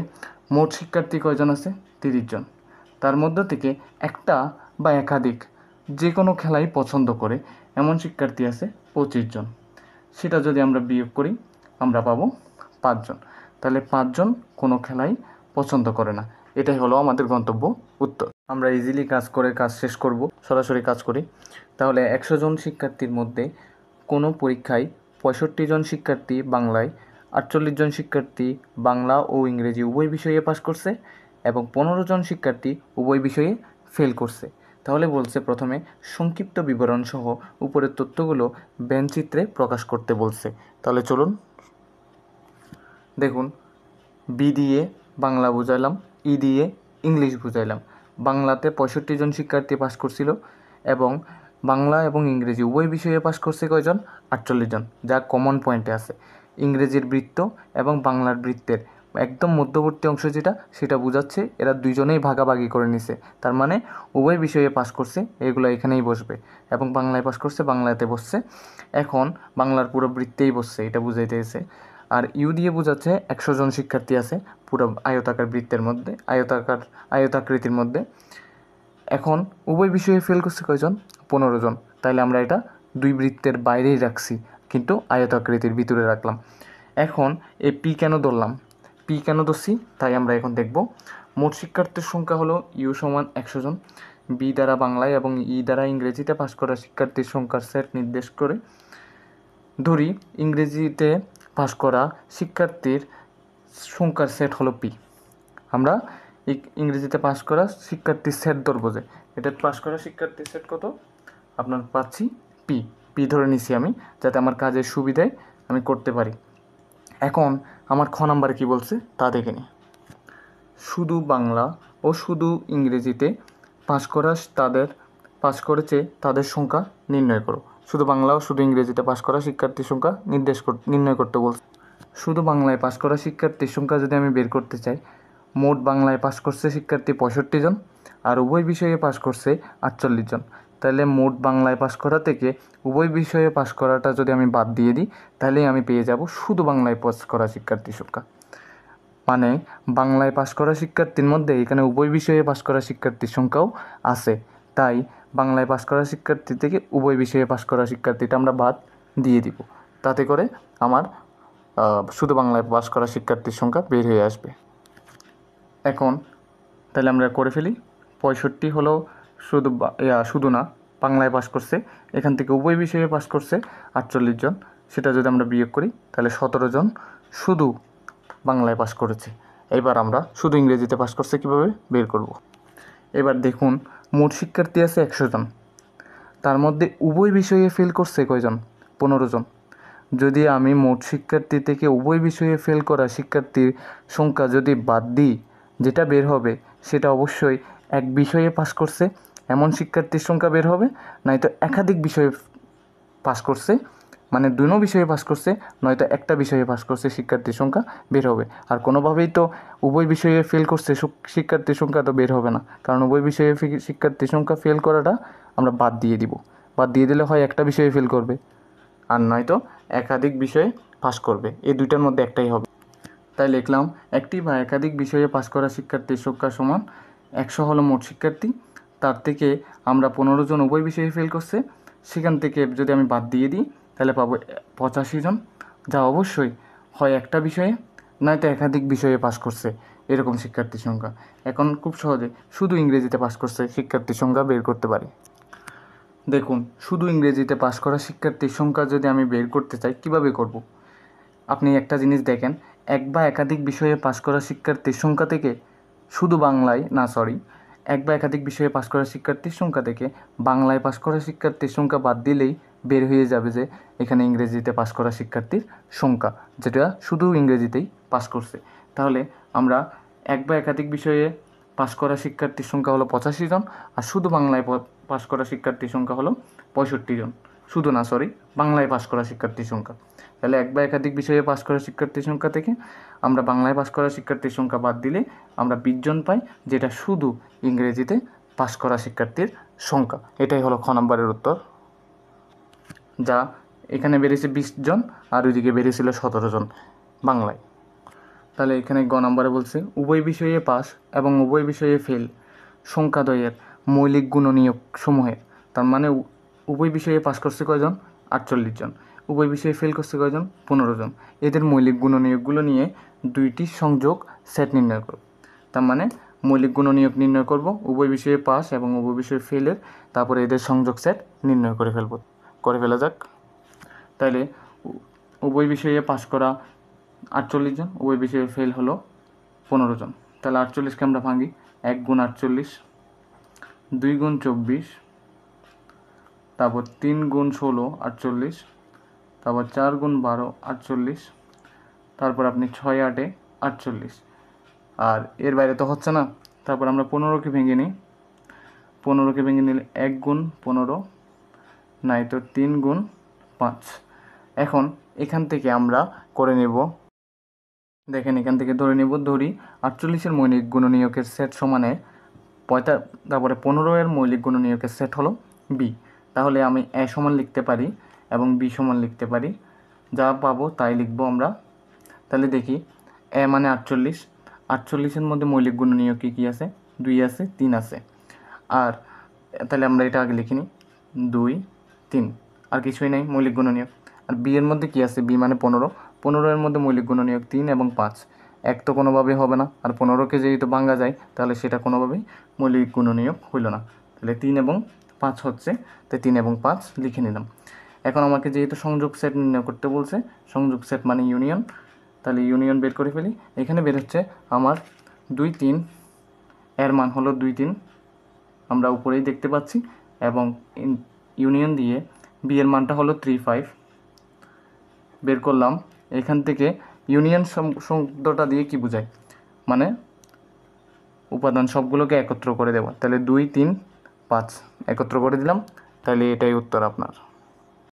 মোট শিক্ষার্থী কয়জন আছে? 30 জন। তার মধ্য থেকে একটা বা একাধিক যে কোনো খেলাই পছন্দ করে এমন শিক্ষার্থী আছে 25 জন। সেটা যদি আমরা বিয়োগ করি আমরা পাবো 5 জন। তাহলে 5 জন কোনো খেলাই পছন্দ করে না। এটাই হলো আমাদের গন্তব্য উত্তর। আমরা ইজিলি কাজ শেষ করব, সরাসরি কাজ করি। তাহলে 100 জন শিক্ষার্থীর মধ্যে কোনো পরীক্ষায় 65 জন শিক্ষার্থী বাংলায়, 48 জন শিক্ষার্থী বাংলা ও ইংরেজি উভয় বিষয়ে পাশ করছে এবং 15 জন শিক্ষার্থী উভয় বিষয়ে ফেল করছে। তাহলে বলছে প্রথমে সংক্ষিপ্ত বিবরণ সহ উপরের তথ্যগুলো ব্যঞ্চিত্রে প্রকাশ করতে বলছে। তাহলে চলুন দেখুন, বি দিয়ে বাংলা বুঝাইলাম, ই দিয়ে ইংলিশ বুঝাইলাম। বাংলাতে 65 জন শিক্ষার্থী পাশ করছিল এবং বাংলা এবং ইংরেজি উভয় বিষয়ে পাশ করছে কয়জন? 48 জন, যা কমন পয়েন্টে আছে। ইংরেজির বৃত্ত এবং বাংলার বৃত্তের একদম মধ্যবর্তী অংশ যেটা সেটা বোঝাচ্ছে এরা দুইজনেই ভাগাভাগি করে নিছে। তার মানে উভয় বিষয়ে পাশ করছে, এগুলো এখানেই বসবে এবং বাংলায় পাশ করছে বাংলাতে বসছে। এখন বাংলার পুরো বৃত্তেই বসছে, এটা বুঝাইতেছে। আর ইউ দিয়ে বোঝাচ্ছে 100 জন শিক্ষার্থী আছে পুরো আয়তাকার বৃত্তের মধ্যে, আয়তাকৃতির মধ্যে। এখন উভয় বিষয়ে ফেল করছে কয়জন? 15 জন। তাইলে আমরা এটা দুই বৃত্তের বাইরেই রাখছি কিন্তু আয়তাকৃতির ভিতরে রাখলাম। এখন এই পি কেন ধরলাম, পি কেন ধরছি তাই আমরা এখন দেখব। মোট শিক্ষার্থীর সংখ্যা হলো ইউ সমান 100 জন। বি দ্বারা বাংলায় এবং ই দ্বারা ইংরেজিতে পাশ করা শিক্ষার্থীর সংখ্যার সেট নির্দেশ করে ধরি ইংরেজিতে পাশ করা শিক্ষার্থীর সংখ্যার সেট হলো পি। আমরা ইংরেজিতে পাশ করা শিক্ষার্থীর সেট ধরবো, যে এটা পাশ করা শিক্ষার্থীর সেট কত আপনার পাচ্ছি পি। পি ধরে নিছি আমি যাতে আমার কাজের সুবিধায় আমি করতে পারি। এখন আমার খ নাম্বারে কী বলছে তা দেখে নিই। শুধু বাংলা ও শুধু ইংরেজিতে পাশ করেছে তাদের সংখ্যা নির্ণয় করো। শুধু বাংলা ও শুধু ইংরেজিতে পাশ করা শিক্ষার্থীর সংখ্যা নির্ণয় করতে বলছে। শুধু বাংলায় পাশ করা শিক্ষার্থীর সংখ্যা যদি আমি বের করতে চাই, মোট বাংলায় পাশ করছে শিক্ষার্থী 65 জন আর উভয় বিষয়ে পাশ করছে 48 জন। তাহলে মোট বাংলায় পাশ করা থেকে উভয় বিষয়ে পাশ করাটা যদি আমি বাদ দিয়ে দিই তাহলেই আমি পেয়ে যাব শুধু বাংলায় পাশ করা শিক্ষার্থীর সংখ্যা। মানে বাংলায় পাশ করা শিক্ষার্থীর মধ্যে এখানে উভয় বিষয়ে পাশ করা শিক্ষার্থীর সংখ্যাও আছে, তাই বাংলায় পাশ করা শিক্ষার্থী থেকে উভয় বিষয়ে পাশ করা শিক্ষার্থীটা আমরা বাদ দিয়ে দিব। তাতে করে আমার শুধু বাংলায় পাশ করা শিক্ষার্থীর সংখ্যা বের হয়ে আসবে। এখন তাহলে আমরা করে ফেলি। 65 হলো শুধু শুধু না, বাংলায় পাস করছে। এখান থেকে উভয় বিষয়ে পাস করছে 48 জন। সেটা যদি আমরা বিয়োগ করি তাহলে 17 জন শুধু বাংলায় পাস করেছে। এবার আমরা শুধু ইংরেজিতে পাস করছে কীভাবে বের করব। এবার দেখুন, মোট শিক্ষার্থী আছে 100 জন, তার মধ্যে উভয় বিষয়ে ফেল করছে কয়জন? 15 জন। যদি আমি মোট শিক্ষার্থী থেকে উভয় বিষয়ে ফেল করা শিক্ষার্থীর সংখ্যা যদি বাদ দিই, যেটা বের হবে সেটা অবশ্যই এক বিষয়ে পাস করছে এমন শিক্ষার্থীর সংখ্যা বের হবে, নয়তো একাধিক বিষয়ে পাস করছে মানে দুটো বিষয়ে পাস করছে, নয়তো একটা বিষয়ে পাস করছে শিক্ষার্থীর সংখ্যা বের হবে। আর কোনোভাবেই তো উভয় বিষয়ে ফেল করছে শিক্ষার্থীর সংখ্যা তো বের হবে না, কারণ উভয় বিষয়ে শিক্ষার্থীর সংখ্যা ফেল করাটা আমরা বাদ দিয়ে দিব। বাদ দিয়ে দিলে হয় একটা বিষয়ে ফেল করবে আর নয়তো একাধিক বিষয়ে পাস করবে, এই দুইটার মধ্যে একটাই হবে। তাই লিখলাম একটি বা একাধিক বিষয়ে পাস করা শিক্ষার্থীর সংখ্যা সমান 100 হলো মোট শিক্ষার্থী, তার থেকে আমরা 15 জন উভয় বিষয়ে ফেল করছে, সেখান থেকে যদি আমি বাদ দিয়ে দিই তাহলে পাবো 85 জন, যা অবশ্যই হয় একটা বিষয়ে নয়তো একাধিক বিষয়ে পাস করছে এরকম শিক্ষার্থীর সংখ্যা। এখন খুব সহজে শুধু ইংরেজিতে পাস করছে শিক্ষার্থীর সংখ্যা বের করতে পারি। দেখুন, শুধু ইংরেজিতে পাস করা শিক্ষার্থীর সংখ্যা যদি আমি বের করতে চাই কীভাবে করব। আপনি একটা জিনিস দেখেন, এক বা একাধিক বিষয়ে পাস করা শিক্ষার্থীর সংখ্যা থেকে শুধু বাংলায় এক বা একাধিক বিষয়ে পাস করা শিক্ষার্থীর সংখ্যা থেকে বাংলায় পাস করা শিক্ষার্থীর সংখ্যা বাদ দিলেই বের হয়ে যাবে যে এখানে ইংরেজিতে পাস করা শিক্ষার্থীর সংখ্যা, যেটা শুধু ইংরেজিতেই পাস করছে। তাহলে আমরা এক বা একাধিক বিষয়ে পাস করা শিক্ষার্থীর সংখ্যা হলো 85 জন, আর শুধু বাংলায় পাস করা শিক্ষার্থীর সংখ্যা হলো 65 জন। শুধু না, বাংলায় পাস করা শিক্ষার্থীর সংখ্যা। তাহলে এক বা একাধিক বিষয়ে পাস করা শিক্ষার্থীর সংখ্যা থেকে আমরা বাংলায় পাস করা শিক্ষার্থীর সংখ্যা বাদ দিলে আমরা 20 জন পাই, যেটা শুধু ইংরেজিতে পাস করা শিক্ষার্থীর সংখ্যা। এটাই হলো খ নম্বরের উত্তর, যা এখানে বেরিয়েছে 20 জন আর ওইদিকে বেরিয়েছিল 17 জন বাংলায়। তাহলে এখানে গ নম্বরে বলছে উভয় বিষয়ে পাস এবং উভয় বিষয়ে ফেল সংখ্যাদ্বয়ের মৌলিক গুণনীয়ক সমূহের, তার মানে উভয় বিষয়ে পাস করছে কয়জন? 48 জন। উভয় বিষয়ে ফেল করছে কয়জন? 15 জন। এদের মৌলিক গুণনীয়কগুলো নিয়ে দুইটি সংযোগ সেট নির্ণয় করব। তার মানে মৌলিক গুণনীয়ক নির্ণয় করব উভয় বিষয়ে পাস এবং উভয় বিষয়ে ফেলের, তারপরে এদের সংযোগ সেট নির্ণয় করে ফেলা যাক। তাহলে উভয় বিষয়ে পাস করা 48 জন, উভয় বিষয়ে ফেল হলো 15 জন। তাহলে 48কে আমরা ভাঙি, 1 গুণ 48, 2 গুণ 24, তারপর 3 গুণ 16 48, তারপর 4 গুণ 12 48, তারপর আপনি 6 8 48, আর এর বাইরে তো হচ্ছে না। তারপর আমরা 15কে ভেঙে নিই, 15কে ভেঙে নিলে 1 গুণ 15, নাই তো 3 গুণ 5। এখন এখান থেকে আমরা করে নেব, দেখেন এখান থেকে ধরি 48-এর মৌলিক গুণনীয়কের সেট সমানে তারপরে 15-এর মৌলিক গুণনীয়কের সেট হলো বি। তাহলে আমি এ সমান লিখতে পারি এবং বি সমান লিখতে পারি, যা পাবো তাই লিখবো আমরা। তাহলে দেখি, এ মানে 48, 48-এর মধ্যে মৌলিক গুণনীয়ক কী আছে? 2 আছে, 3 আছে। আর তাহলে আমরা এটা আগে লিখে নিই, 2 3, আর কিছুই নেই মৌলিক গুণনীয়ক। আর বি এর মধ্যে কী আছে? বি মানে 15, 15-এর মধ্যে মৌলিক গুণনীয়ক 3 এবং 5। এক তো কোনোভাবেই হবে না, আর 15কে যেহেতু ভাঙা যায় তাহলে সেটা কোনোভাবেই মৌলিক গুণনীয়ক হইল না। তাহলে 3 এবং 5 হচ্ছে, তাই 3 এবং 5 লিখে নিলাম। এখন আমাকে যেহেতু সংযোগ সেট নির্ণয় করতে বলছে, সংযোগ সেট মানে ইউনিয়ন, তাহলে ইউনিয়ন বের করে ফেলি। এখানে বের হচ্ছে আমার 2 3, এর মান হলো 2 3, আমরা উপরেই দেখতে পাচ্ছি, এবং ইউনিয়ন দিয়ে বি এর মানটা হলো 3 5 বের করলাম। এখান থেকে ইউনিয়ন শব্দটা দিয়ে কি বোঝায়? মানে উপাদান সবগুলোকে একত্র করে দেব। তাহলে 2 3 5 একত্র করে দিলাম, তাহলে এটাই উত্তর আপনার।